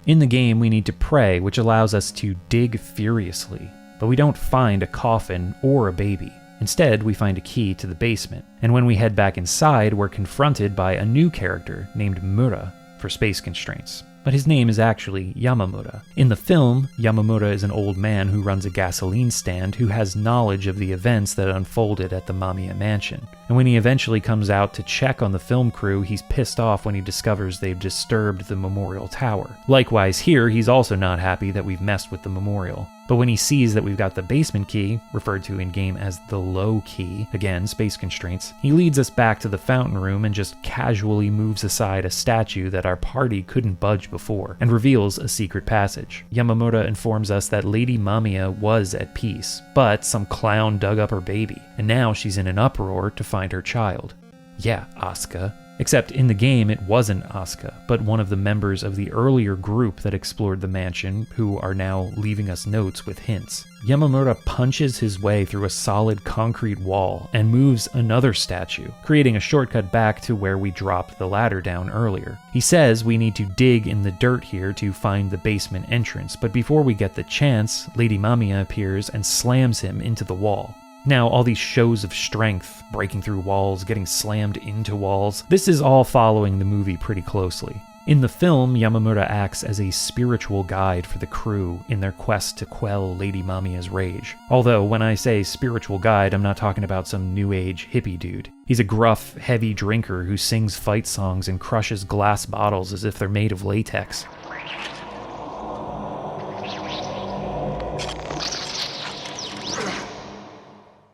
In the game, we need to pray, which allows us to dig furiously, but we don't find a coffin or a baby. Instead, we find a key to the basement, and when we head back inside, we're confronted by a new character named Mura for space constraints. But his name is actually Yamamura. In the film, Yamamura is an old man who runs a gasoline stand who has knowledge of the events that unfolded at the Mamiya mansion. And when he eventually comes out to check on the film crew, he's pissed off when he discovers they've disturbed the memorial tower. Likewise here, he's also not happy that we've messed with the memorial. But when he sees that we've got the basement key, referred to in-game as the low key, again, space constraints, he leads us back to the fountain room and just casually moves aside a statue that our party couldn't budge before, and reveals a secret passage. Yamamura informs us that Lady Mamiya was at peace, but some clown dug up her baby, and now she's in an uproar to find her child. Yeah, Asuka. Except in the game, it wasn't Asuka, but one of the members of the earlier group that explored the mansion, who are now leaving us notes with hints. Yamamura punches his way through a solid concrete wall and moves another statue, creating a shortcut back to where we dropped the ladder down earlier. He says we need to dig in the dirt here to find the basement entrance, but before we get the chance, Lady Mamiya appears and slams him into the wall. Now, all these shows of strength, breaking through walls, getting slammed into walls, this is all following the movie pretty closely. In the film, Yamamura acts as a spiritual guide for the crew in their quest to quell Lady Mamiya's rage. Although, when I say spiritual guide, I'm not talking about some new age hippie dude. He's a gruff, heavy drinker who sings fight songs and crushes glass bottles as if they're made of latex.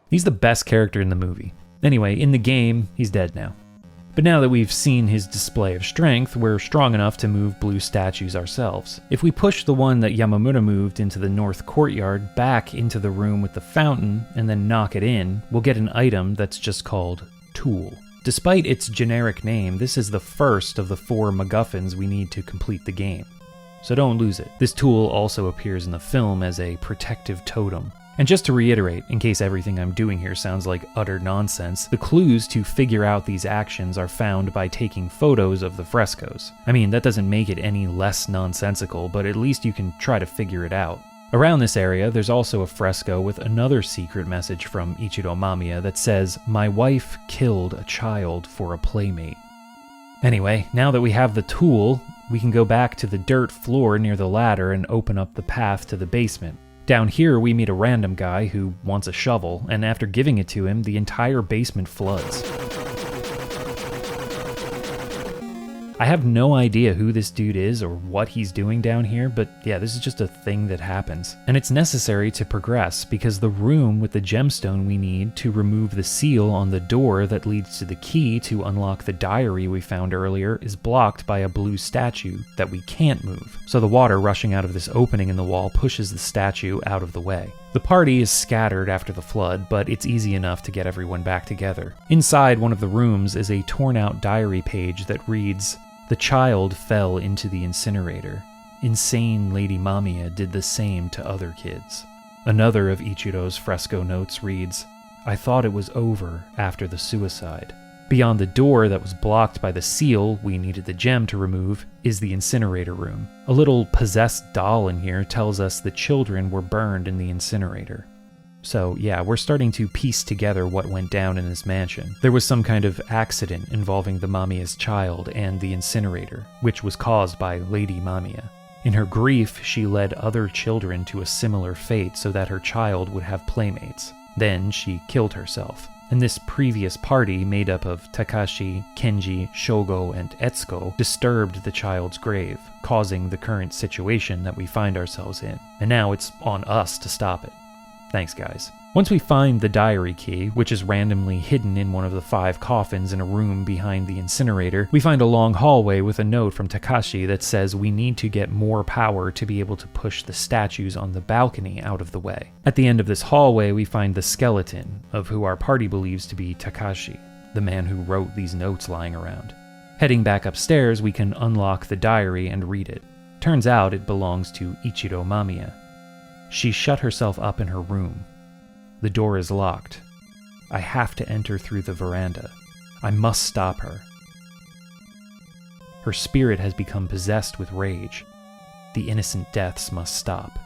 He's the best character in the movie. Anyway, in the game, he's dead now. But now that we've seen his display of strength, we're strong enough to move blue statues ourselves. If we push the one that Yamamura moved into the north courtyard back into the room with the fountain and then knock it in, we'll get an item that's just called Tool. Despite its generic name, this is the first of the 4 MacGuffins we need to complete the game. So don't lose it. This tool also appears in the film as a protective totem. And just to reiterate, in case everything I'm doing here sounds like utter nonsense, the clues to figure out these actions are found by taking photos of the frescoes. I mean, that doesn't make it any less nonsensical, but at least you can try to figure it out. Around this area, there's also a fresco with another secret message from Ichiro Mamiya that says, "My wife killed a child for a playmate." Anyway, now that we have the tool, we can go back to the dirt floor near the ladder and open up the path to the basement. Down here, we meet a random guy who wants a shovel, and after giving it to him, the entire basement floods. I have no idea who this dude is or what he's doing down here, but yeah, this is just a thing that happens. And it's necessary to progress because the room with the gemstone we need to remove the seal on the door that leads to the key to unlock the diary we found earlier is blocked by a blue statue that we can't move. So the water rushing out of this opening in the wall pushes the statue out of the way. The party is scattered after the flood, but it's easy enough to get everyone back together. Inside one of the rooms is a torn-out diary page that reads, "The child fell into the incinerator. Insane Lady Mamiya did the same to other kids." Another of Ichiro's fresco notes reads, "I thought it was over after the suicide." Beyond the door that was blocked by the seal we needed the gem to remove is the incinerator room. A little possessed doll in here tells us the children were burned in the incinerator. So yeah, we're starting to piece together what went down in this mansion. There was some kind of accident involving the Mamiya's child and the incinerator, which was caused by Lady Mamiya. In her grief, she led other children to a similar fate so that her child would have playmates. Then she killed herself. and this previous party, made up of Takashi, Kenji, Shogo, and Etsuko, disturbed the child's grave, causing the current situation that we find ourselves in. And now it's on us to stop it. Thanks, guys. Once we find the diary key, which is randomly hidden in one of the 5 coffins in a room behind the incinerator, we find a long hallway with a note from Takashi that says we need to get more power to be able to push the statues on the balcony out of the way. At the end of this hallway, we find the skeleton of who our party believes to be Takashi, the man who wrote these notes lying around. Heading back upstairs, we can unlock the diary and read it. Turns out it belongs to Ichiro Mamiya. She shut herself up in her room. The door is locked. I have to enter through the veranda. I must stop her. Her spirit has become possessed with rage. The innocent deaths must stop,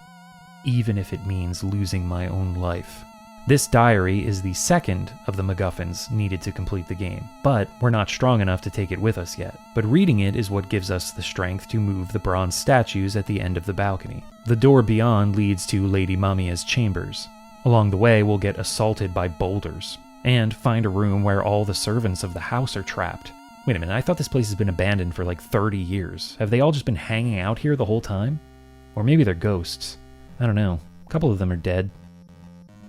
even if it means losing my own life. This diary is the second of the MacGuffins needed to complete the game, but we're not strong enough to take it with us yet. But reading it is what gives us the strength to move the bronze statues at the end of the balcony. The door beyond leads to Lady Mamiya's chambers. Along the way, we'll get assaulted by boulders, and find a room where all the servants of the house are trapped. Wait a minute, I thought this place has been abandoned for like 30 years. Have they all just been hanging out here the whole time? Or maybe they're ghosts. I don't know. A couple of them are dead.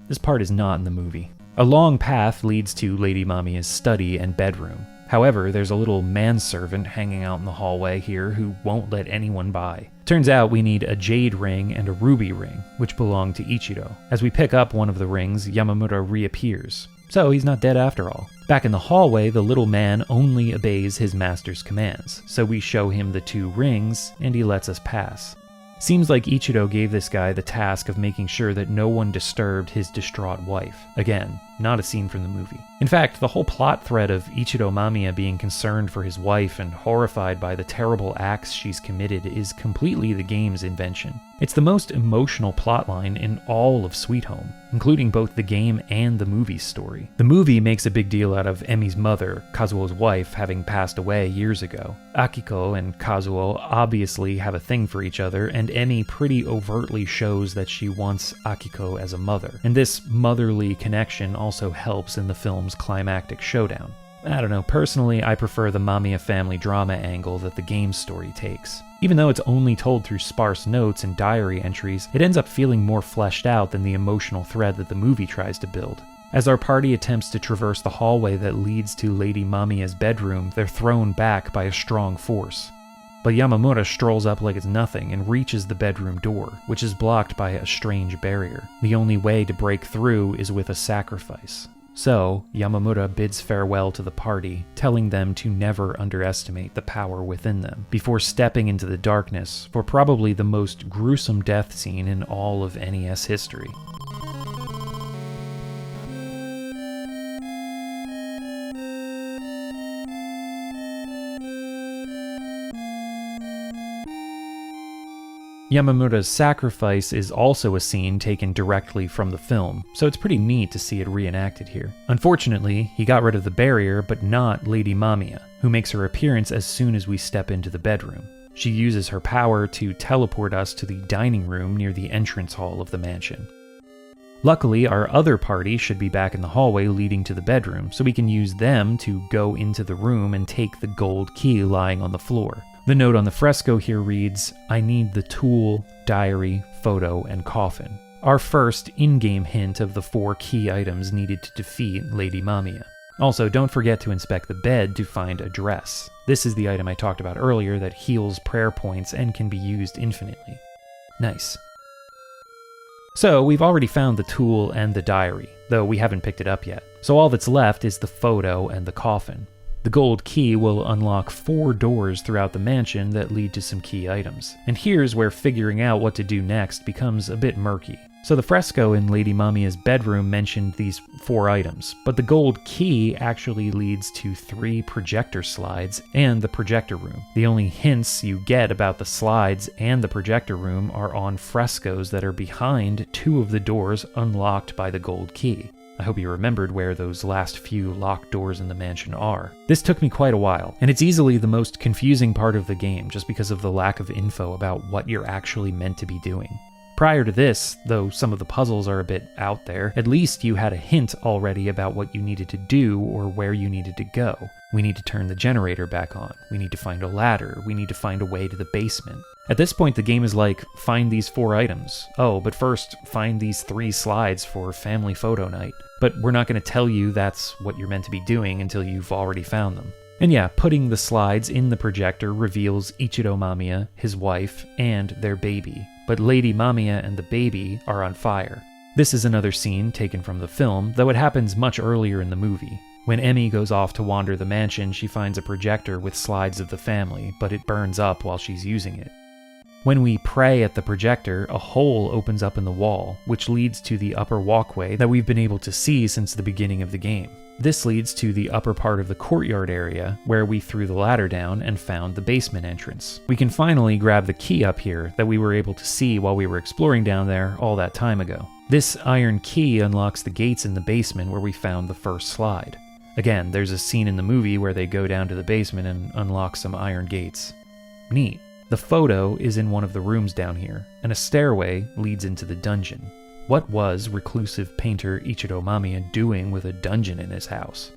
This part is not in the movie. A long path leads to Lady Mamiya's study and bedroom. However, there's a little manservant hanging out in the hallway here who won't let anyone by. Turns out we need a jade ring and a ruby ring, which belong to Ichiro. As we pick up one of the rings, Yamamura reappears. So he's not dead after all. Back in the hallway, the little man only obeys his master's commands, so we show him the 2 rings, and he lets us pass. Seems like Ichiro gave this guy the task of making sure that no one disturbed his distraught wife. Again, not a scene from the movie. In fact, the whole plot thread of Ichiro Mamiya being concerned for his wife and horrified by the terrible acts she's committed is completely the game's invention. It's the most emotional plotline in all of Sweet Home, including both the game and the movie's story. The movie makes a big deal out of Emi's mother, Kazuo's wife, having passed away years ago. Akiko and Kazuo obviously have a thing for each other, and Emi pretty overtly shows that she wants Akiko as a mother. And this motherly connection also helps in the film's climactic showdown. I don't know, personally I prefer the Mamiya family drama angle that the game's story takes. Even though it's only told through sparse notes and diary entries, it ends up feeling more fleshed out than the emotional thread that the movie tries to build. As our party attempts to traverse the hallway that leads to Lady Mamiya's bedroom, they're thrown back by a strong force. But Yamamura strolls up like it's nothing and reaches the bedroom door, which is blocked by a strange barrier. The only way to break through is with a sacrifice. So, Yamamura bids farewell to the party, telling them to never underestimate the power within them, before stepping into the darkness for probably the most gruesome death scene in all of NES history. Yamamura's sacrifice is also a scene taken directly from the film, so it's pretty neat to see it reenacted here. Unfortunately, he got rid of the barrier, but not Lady Mamiya, who makes her appearance as soon as we step into the bedroom. She uses her power to teleport us to the dining room near the entrance hall of the mansion. Luckily, our other party should be back in the hallway leading to the bedroom, so we can use them to go into the room and take the gold key lying on the floor. The note on the fresco here reads, "I need the tool, diary, photo, and coffin." Our first in-game hint of the 4 key items needed to defeat Lady Mamiya. Also, don't forget to inspect the bed to find a dress. This is the item I talked about earlier that heals prayer points and can be used infinitely. Nice. So, we've already found the tool and the diary, though we haven't picked it up yet. So all that's left is the photo and the coffin. The gold key will unlock 4 doors throughout the mansion that lead to some key items. And here's where figuring out what to do next becomes a bit murky. So the fresco in Lady Mamiya's bedroom mentioned these 4 items, but the gold key actually leads to 3 projector slides and the projector room. The only hints you get about the slides and the projector room are on frescoes that are behind 2 of the doors unlocked by the gold key. I hope you remembered where those last few locked doors in the mansion are. This took me quite a while, and it's easily the most confusing part of the game just because of the lack of info about what you're actually meant to be doing. Prior to this, though some of the puzzles are a bit out there, at least you had a hint already about what you needed to do or where you needed to go. We need to turn the generator back on. We need to find a ladder. We need to find a way to the basement. At this point, the game is like, find these 4 items. Oh, but first, find these 3 slides for family photo night. But we're not going to tell you that's what you're meant to be doing until you've already found them. And yeah, putting the slides in the projector reveals Ichiro Mamiya, his wife, and their baby. But Lady Mamiya and the baby are on fire. This is another scene taken from the film, though it happens much earlier in the movie. When Emmy goes off to wander the mansion, she finds a projector with slides of the family, but it burns up while she's using it. When we pray at the projector, a hole opens up in the wall, which leads to the upper walkway that we've been able to see since the beginning of the game. This leads to the upper part of the courtyard area, where we threw the ladder down and found the basement entrance. We can finally grab the key up here that we were able to see while we were exploring down there all that time ago. This iron key unlocks the gates in the basement where we found the first slide. Again, there's a scene in the movie where they go down to the basement and unlock some iron gates. Neat. The photo is in one of the rooms down here, and a stairway leads into the dungeon. What was reclusive painter Ichiro Mamiya doing with a dungeon in his house?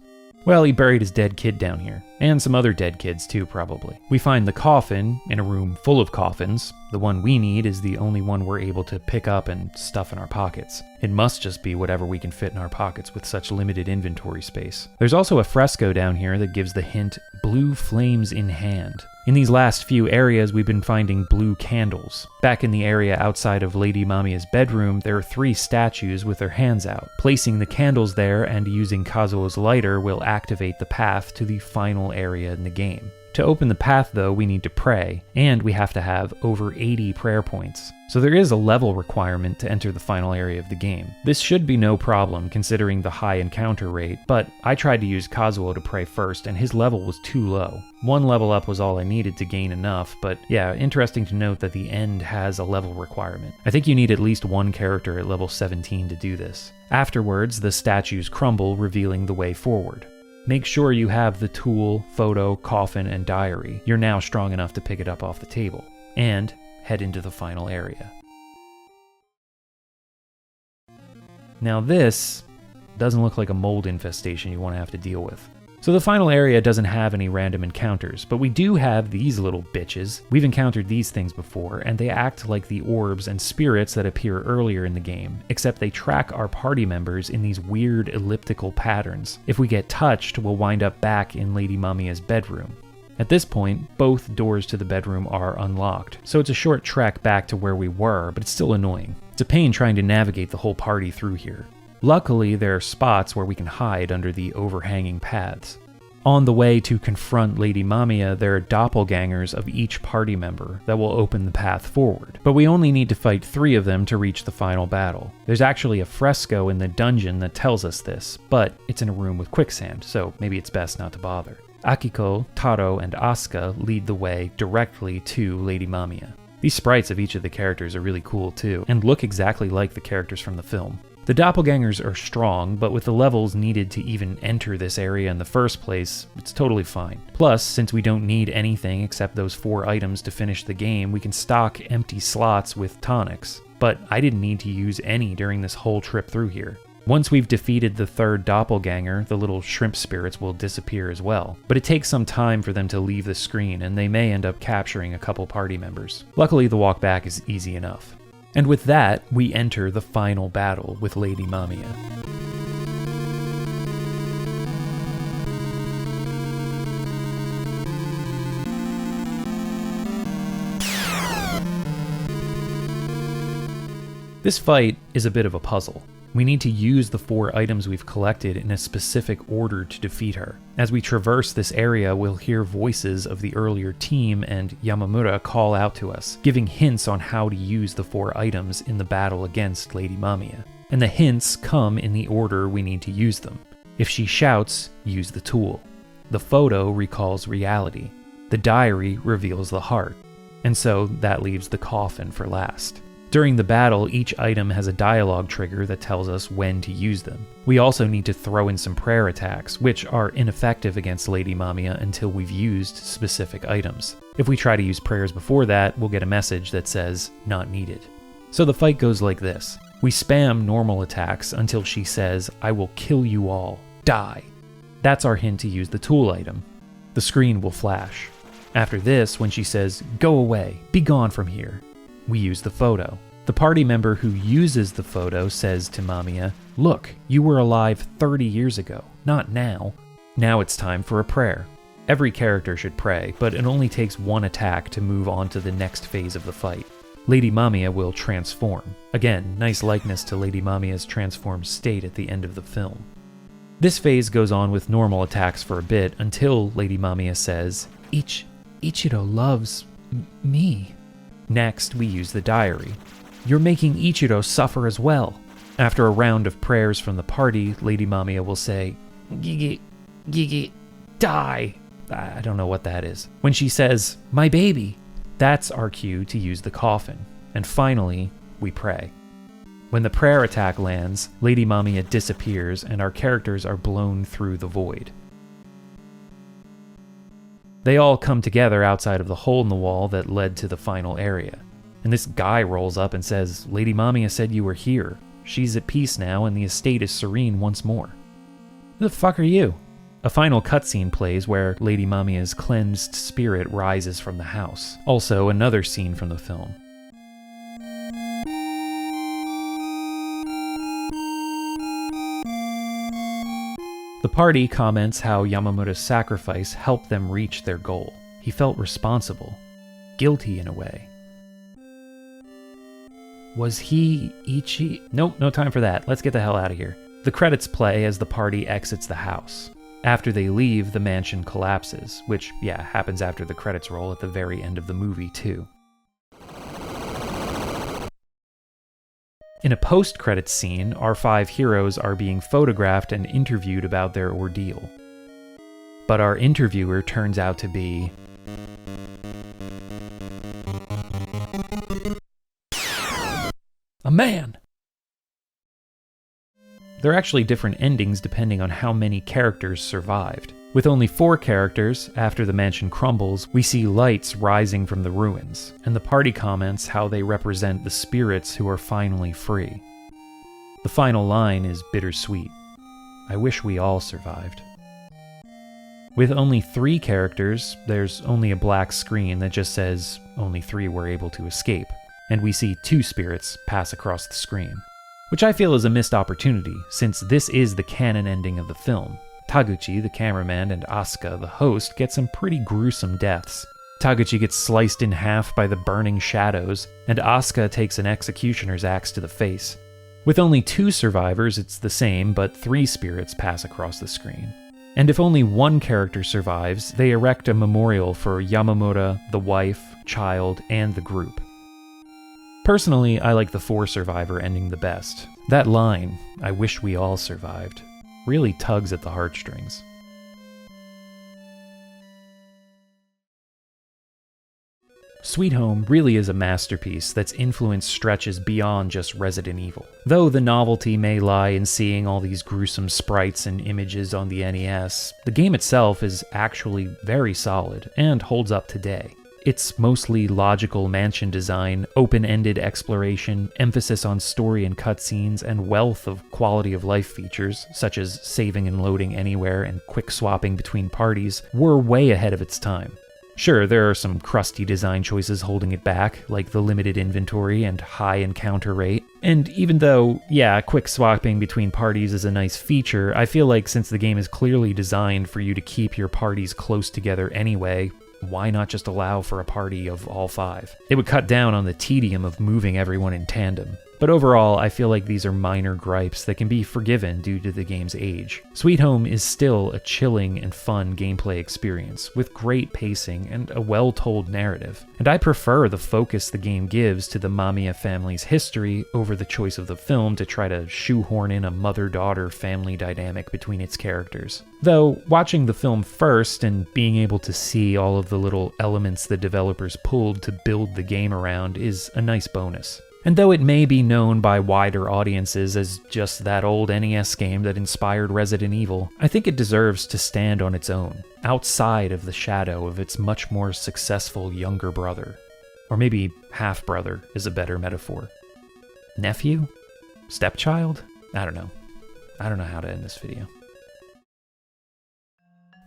Well, he buried his dead kid down here, and some other dead kids too, probably. We find the coffin in a room full of coffins. The one we need is the only one we're able to pick up and stuff in our pockets. It must just be whatever we can fit in our pockets with such limited inventory space. There's also a fresco down here that gives the hint, "Blue flames in hand." In these last few areas, we've been finding blue candles. Back in the area outside of Lady Mamiya's bedroom, there are 3 statues with their hands out. Placing the candles there and using Kazuo's lighter will activate the path to the final area in the game. To open the path, though, we need to pray, and we have to have over 80 prayer points. So there is a level requirement to enter the final area of the game. This should be no problem considering the high encounter rate, but I tried to use Kazuo to pray first, and his level was too low. 1 level up was all I needed to gain enough, but yeah, interesting to note that the end has a level requirement. I think you need at least 1 character at level 17 to do this. Afterwards, the statues crumble, revealing the way forward. Make sure you have the tool, photo, coffin, and diary. You're now strong enough to pick it up off the table. And head into the final area. Now this doesn't look like a mold infestation you want to have to deal with. So the final area doesn't have any random encounters, but we do have these little bitches. We've encountered these things before, and they act like the orbs and spirits that appear earlier in the game, except they track our party members in these weird elliptical patterns. If we get touched, we'll wind up back in Lady Mamiya's bedroom. At this point, both doors to the bedroom are unlocked, so it's a short trek back to where we were, but it's still annoying. It's a pain trying to navigate the whole party through here. Luckily, there are spots where we can hide under the overhanging paths. On the way to confront Lady Mamiya, there are doppelgangers of each party member that will open the path forward, but we only need to fight 3 of them to reach the final battle. There's actually a fresco in the dungeon that tells us this, but it's in a room with quicksand, so maybe it's best not to bother. Akiko, Taro, and Asuka lead the way directly to Lady Mamiya. These sprites of each of the characters are really cool too, and look exactly like the characters from the film. The doppelgangers are strong, but with the levels needed to even enter this area in the first place, it's totally fine. Plus, since we don't need anything except those 4 items to finish the game, we can stock empty slots with tonics. But I didn't need to use any during this whole trip through here. Once we've defeated the 3rd doppelganger, the little shrimp spirits will disappear as well. But it takes some time for them to leave the screen, and they may end up capturing a couple party members. Luckily, the walk back is easy enough. And with that, we enter the final battle with Lady Mamiya. This fight is a bit of a puzzle. We need to use the 4 items we've collected in a specific order to defeat her. As we traverse this area, we'll hear voices of the earlier team and Yamamura call out to us, giving hints on how to use the 4 items in the battle against Lady Mamiya. And the hints come in the order we need to use them. If she shouts, use the tool. The photo recalls reality. The diary reveals the heart. And so that leaves the coffin for last. During the battle, each item has a dialogue trigger that tells us when to use them. We also need to throw in some prayer attacks, which are ineffective against Lady Mamiya until we've used specific items. If we try to use prayers before that, we'll get a message that says, "Not needed." So the fight goes like this. We spam normal attacks until she says, "I will kill you all. Die." That's our hint to use the tool item. The screen will flash. After this, when she says, "Go away, be gone from here," we use the photo. The party member who uses the photo says to Mamiya, "Look, you were alive 30 years ago, not now. Now it's time for a prayer." Every character should pray, but it only takes one attack to move on to the next phase of the fight. Lady Mamiya will transform. Again, nice likeness to Lady Mamiya's transformed state at the end of the film. This phase goes on with normal attacks for a bit until Lady Mamiya says, Ichiro loves me." Next, we use the diary. "You're making Ichiro suffer as well." After a round of prayers from the party, Lady Mamiya will say, "Gigi, die." I don't know what that is. When she says, "My baby," that's our cue to use the coffin. And finally, we pray. When the prayer attack lands, Lady Mamiya disappears and our characters are blown through the void. They all come together outside of the hole in the wall that led to the final area. And this guy rolls up and says, "Lady Mamiya said you were here. She's at peace now and the estate is serene once more." Who the fuck are you? A final cutscene plays where Lady Mamiya's cleansed spirit rises from the house. Also, another scene from the film. The party comments how Yamamoto's sacrifice helped them reach their goal. He felt responsible, guilty in a way. Was he Ichi? Nope, no time for that. Let's get the hell out of here. The credits play as the party exits the house. After they leave, the mansion collapses, which, happens after the credits roll at the very end of the movie, too. In a post-credits scene, our 5 heroes are being photographed and interviewed about their ordeal. But our interviewer turns out to be... a man! There are actually different endings depending on how many characters survived. With only 4 characters, after the mansion crumbles, we see lights rising from the ruins, and the party comments how they represent the spirits who are finally free. The final line is bittersweet. I wish we all survived. With only 3 characters, there's only a black screen that just says only 3 were able to escape, and we see 2 spirits pass across the screen. Which I feel is a missed opportunity, since this is the canon ending of the film. Taguchi, the cameraman, and Asuka, the host, get some pretty gruesome deaths. Taguchi gets sliced in half by the burning shadows, and Asuka takes an executioner's axe to the face. With only 2 survivors, it's the same, but 3 spirits pass across the screen. And if only 1 character survives, they erect a memorial for Yamamoto, the wife, child, and the group. Personally, I like the 4-survivor ending the best. That line, "I wish we all survived," really tugs at the heartstrings. Sweet Home really is a masterpiece that's influence stretches beyond just Resident Evil. Though the novelty may lie in seeing all these gruesome sprites and images on the NES, the game itself is actually very solid and holds up today. Its mostly logical mansion design, open-ended exploration, emphasis on story and cutscenes, and wealth of quality-of-life features, such as saving and loading anywhere and quick swapping between parties, were way ahead of its time. Sure, there are some crusty design choices holding it back, like the limited inventory and high encounter rate. And even though, quick swapping between parties is a nice feature, I feel like since the game is clearly designed for you to keep your parties close together anyway, why not just allow for a party of all 5? It would cut down on the tedium of moving everyone in tandem. But overall, I feel like these are minor gripes that can be forgiven due to the game's age. Sweet Home is still a chilling and fun gameplay experience, with great pacing and a well-told narrative. And I prefer the focus the game gives to the Mamiya family's history over the choice of the film to try to shoehorn in a mother-daughter family dynamic between its characters. Though, watching the film first and being able to see all of the little elements the developers pulled to build the game around is a nice bonus. And though it may be known by wider audiences as just that old NES game that inspired Resident Evil, I think it deserves to stand on its own, outside of the shadow of its much more successful younger brother. Or maybe half-brother is a better metaphor. nephew? Stepchild? I don't know. I don't know how to end this video.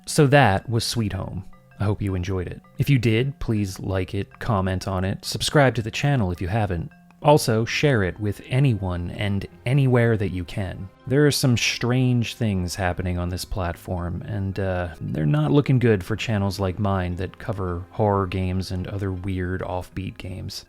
So that was Sweet Home. I hope you enjoyed it. If you did, please like it, comment on it, subscribe to the channel if you haven't. Also, share it with anyone and anywhere that you can. There are some strange things happening on this platform, and they're not looking good for channels like mine that cover horror games and other weird offbeat games.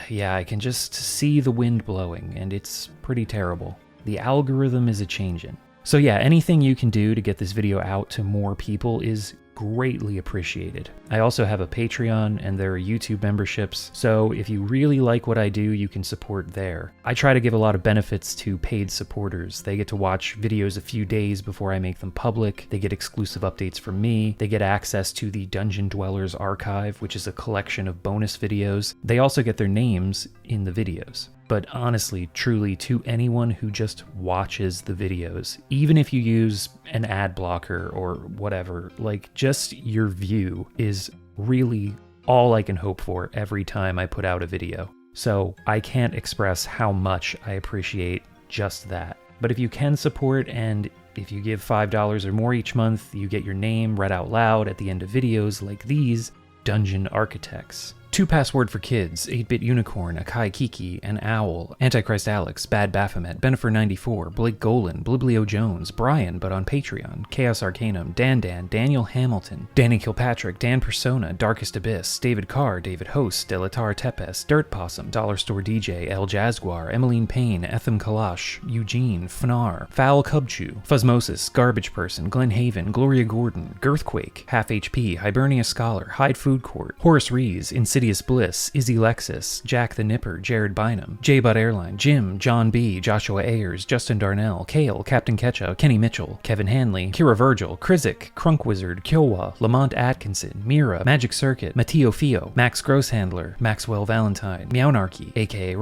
Yeah, I can just see the wind blowing, and it's pretty terrible. The algorithm is a-changin'. So yeah, anything you can do to get this video out to more people is greatly appreciated. I also have a Patreon and there are YouTube memberships, so if you really like what I do, you can support there. I try to give a lot of benefits to paid supporters. They get to watch videos a few days before I make them public, they get exclusive updates from me, they get access to the Dungeon Dwellers Archive, which is a collection of bonus videos. They also get their names in the videos. But honestly, truly, to anyone who just watches the videos, even if you use an ad blocker or whatever, like, just your view is really all I can hope for every time I put out a video. So I can't express how much I appreciate just that. But if you can support, and if you give $5 or more each month, you get your name read out loud at the end of videos like these, Dungeon Architects. 2Password for Kids, 8-Bit Unicorn, Akai Kiki, and Owl, Antichrist Alex, Bad Baphomet, Benifer94, Blake Golan, Bliblio Jones, Brian, but on Patreon, Chaos Arcanum, Dan, Daniel Hamilton, Danny Kilpatrick, Dan Persona, Darkest Abyss, David Carr, David Host, Delatar Tepes, Dirt Possum, Dollar Store DJ, El Jaguar, Emmeline Payne, Etham Kalash, Eugene, Fnar, Foul Cubchew, Fuzzmosis, Garbage Person, Glenn Haven, Gloria Gordon, Girthquake, Half HP, Hibernia Scholar, Hyde Food Court, Horace Rees, Insidious Bliss, Izzy Lexus, Jack the Nipper, Jared Bynum, J-Bud Airline, Jim, John B., Joshua Ayers, Justin Darnell, Kale, Captain Ketchup, Kenny Mitchell, Kevin Hanley, Kira Virgil, Krizik, Crunk Wizard, Kiowa, Lamont Atkinson, Mira, Magic Circuit, Matteo Fio, Max Grosshandler, Maxwell Valentine, Meownarchy, aka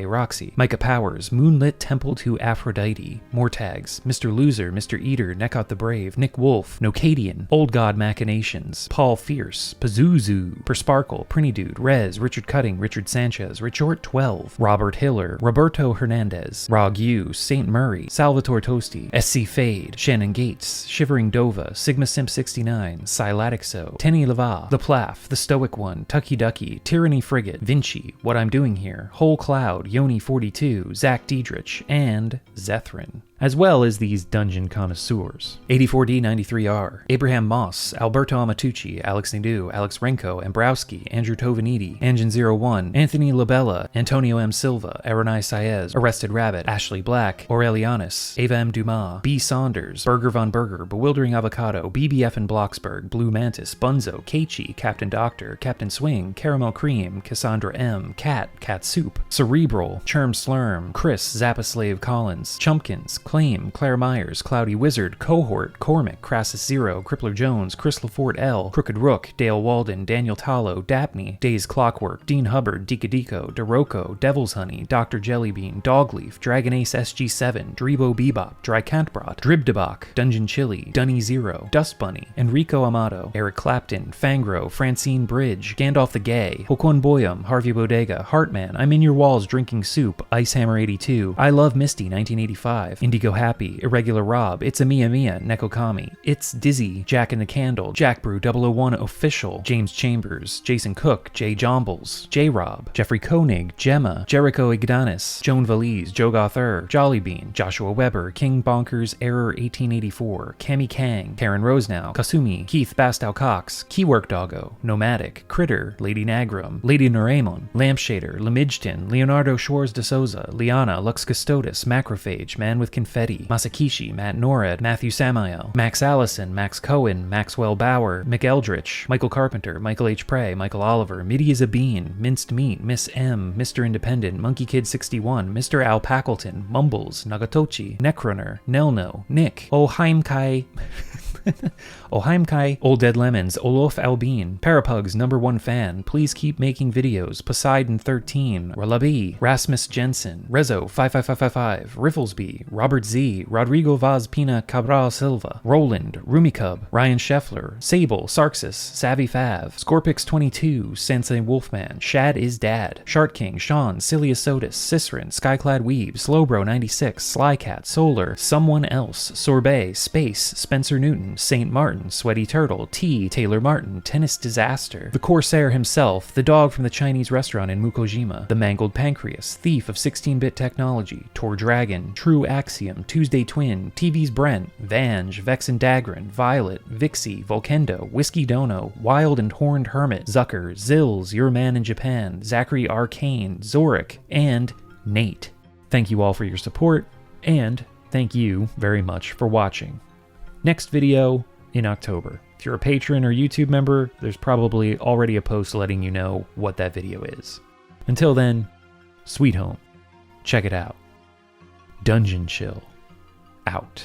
Roxy, Micah Powers, Moonlit Temple to Aphrodite, more tags, Mr. Loser, Mr. Eater, Nekot the Brave, Nick Wolf, Nocadian, Old God Machinations, Paul Fierce, Pazuzu, Persparkle, Prinny Dude, Rez, Richard Cutting, Richard Sanchez, Richort12, Robert Hiller, Roberto Hernandez, Rog Yu, St. Murray, Salvatore Toasty, SC Fade, Shannon Gates, Shivering Dova, Sigma Simp 69, Silatixo, Tenny Lava, The Plaff, The Stoic One, Tucky Ducky, Tyranny Frigate, Vinci, What I'm Doing Here, Whole Cloud, Yoni42, Zach Diedrich, and Zethrin, as well as these dungeon connoisseurs. 84D93R, Abraham Moss, Alberto Amatucci, Alex Nadeau, Alex Renko, Ambrowski, Andrew Tovanidi, Angin01, Anthony Labella, Antonio M. Silva, Aronai Saez, Arrested Rabbit, Ashley Black, Aurelianus, Ava M. Dumas, B. Saunders, Burger Von Burger, Bewildering Avocado, BBF in Bloxburg, Blue Mantis, Bunzo, Keiichi, Captain Doctor, Captain Swing, Caramel Cream, Cassandra M, Cat Soup, Cerebral, Churm Slurm, Chris, Zappa Slave Collins, Chumpkins, Claim, Claire Myers, Cloudy Wizard, Cohort, Cormac, Crassus Zero, Crippler Jones, Chris Lafort L, Crooked Rook, Dale Walden, Daniel Tallow, Dapney, Days Clockwork, Dean Hubbard, Deco, Daroko, Devil's Honey, Dr. Jellybean, Dogleaf, Dragon Ace SG7, Drebo Bebop, Drykantbrot, Dribdebach, Dungeon Chili, Dunny Zero, Dust Bunny, Enrico Amato, Eric Clapton, Fangro, Francine Bridge, Gandalf the Gay, Hokon Boyum, Harvey Bodega, Heartman, I'm in Your Walls Drinking Soup, Icehammer 82, I Love Misty 1985, Indigo Happy, Irregular Rob, It's a Mia Nekokami, It's Dizzy, Jack and the Candle, Jack Brew 001 Official, James Chambers, Jason Cook, Jay Jombles, J Rob, Jeffrey Koenig, Gemma, Jericho Igdanis, Joan Valise, Jogoth Jollybean, Joshua Weber, King Bonkers, Error 1884, Cami Kang, Karen Rosenow, Kasumi, Keith Bastow Cox, Keywork Doggo, Nomadic, Critter, Lady Nagrum, Lady Noraemon, Lampshader, Lamidgeton, Leonardo Shores de Souza, Liana, Lux Custodes, Macrophage, Man with Confetti, Masakishi, Matt Norad, Matthew Samael, Max Allison, Max Cohen, Maxwell Bauer, McEldrich, Michael Carpenter, Michael H. Prey, Michael Oliver, Middy is a Bean, Minced Meat, Miss M, Mr. Independent, Monkey Kid 61, Mr. Al Packleton, Mumbles, Nagatochi, Neckrunner, Nelno, Nick, Oheimkai, Oheimkai, Old Dead Lemons, Olof Albin, Parapugs #1 fan, please keep making videos, Poseidon13, Ralabi, Rasmus Jensen, Rezo 55555, Rifflesby, Robert Z, Rodrigo Vaz Pina Cabral Silva, Roland, Rumicub, Ryan Scheffler, Sable, Sarxus, Savvy Fav, Scorpix22, Sensei Wolfman, Shad is Dad, Shark King, Sean, Cilia Sotis, Cicerin, Skyclad Weave, Slowbro96, Slycat, Solar, Someone Else, Sorbet, Space, Spencer Newton, Saint Martin, Sweaty Turtle, T, Taylor Martin, Tennis Disaster, the Corsair himself, the dog from the Chinese restaurant in Mukojima, the Mangled Pancreas, Thief of 16-bit Technology, Tor Dragon, True Axiom, Tuesday Twin, TV's Brent, Vange, Vex and Dagrin, Violet, Vixie, Volkendo, Whiskey Dono, Wild and Horned Hermit, Zucker, Zills, Your Man in Japan, Zachary Arcane, Zorik, and Nate. Thank you all for your support, and thank you very much for watching. Next video in October. If you're a patron or YouTube member, there's probably already a post letting you know what that video is. Until then, Sweet Home. Check it out. Dungeon Chill. Out.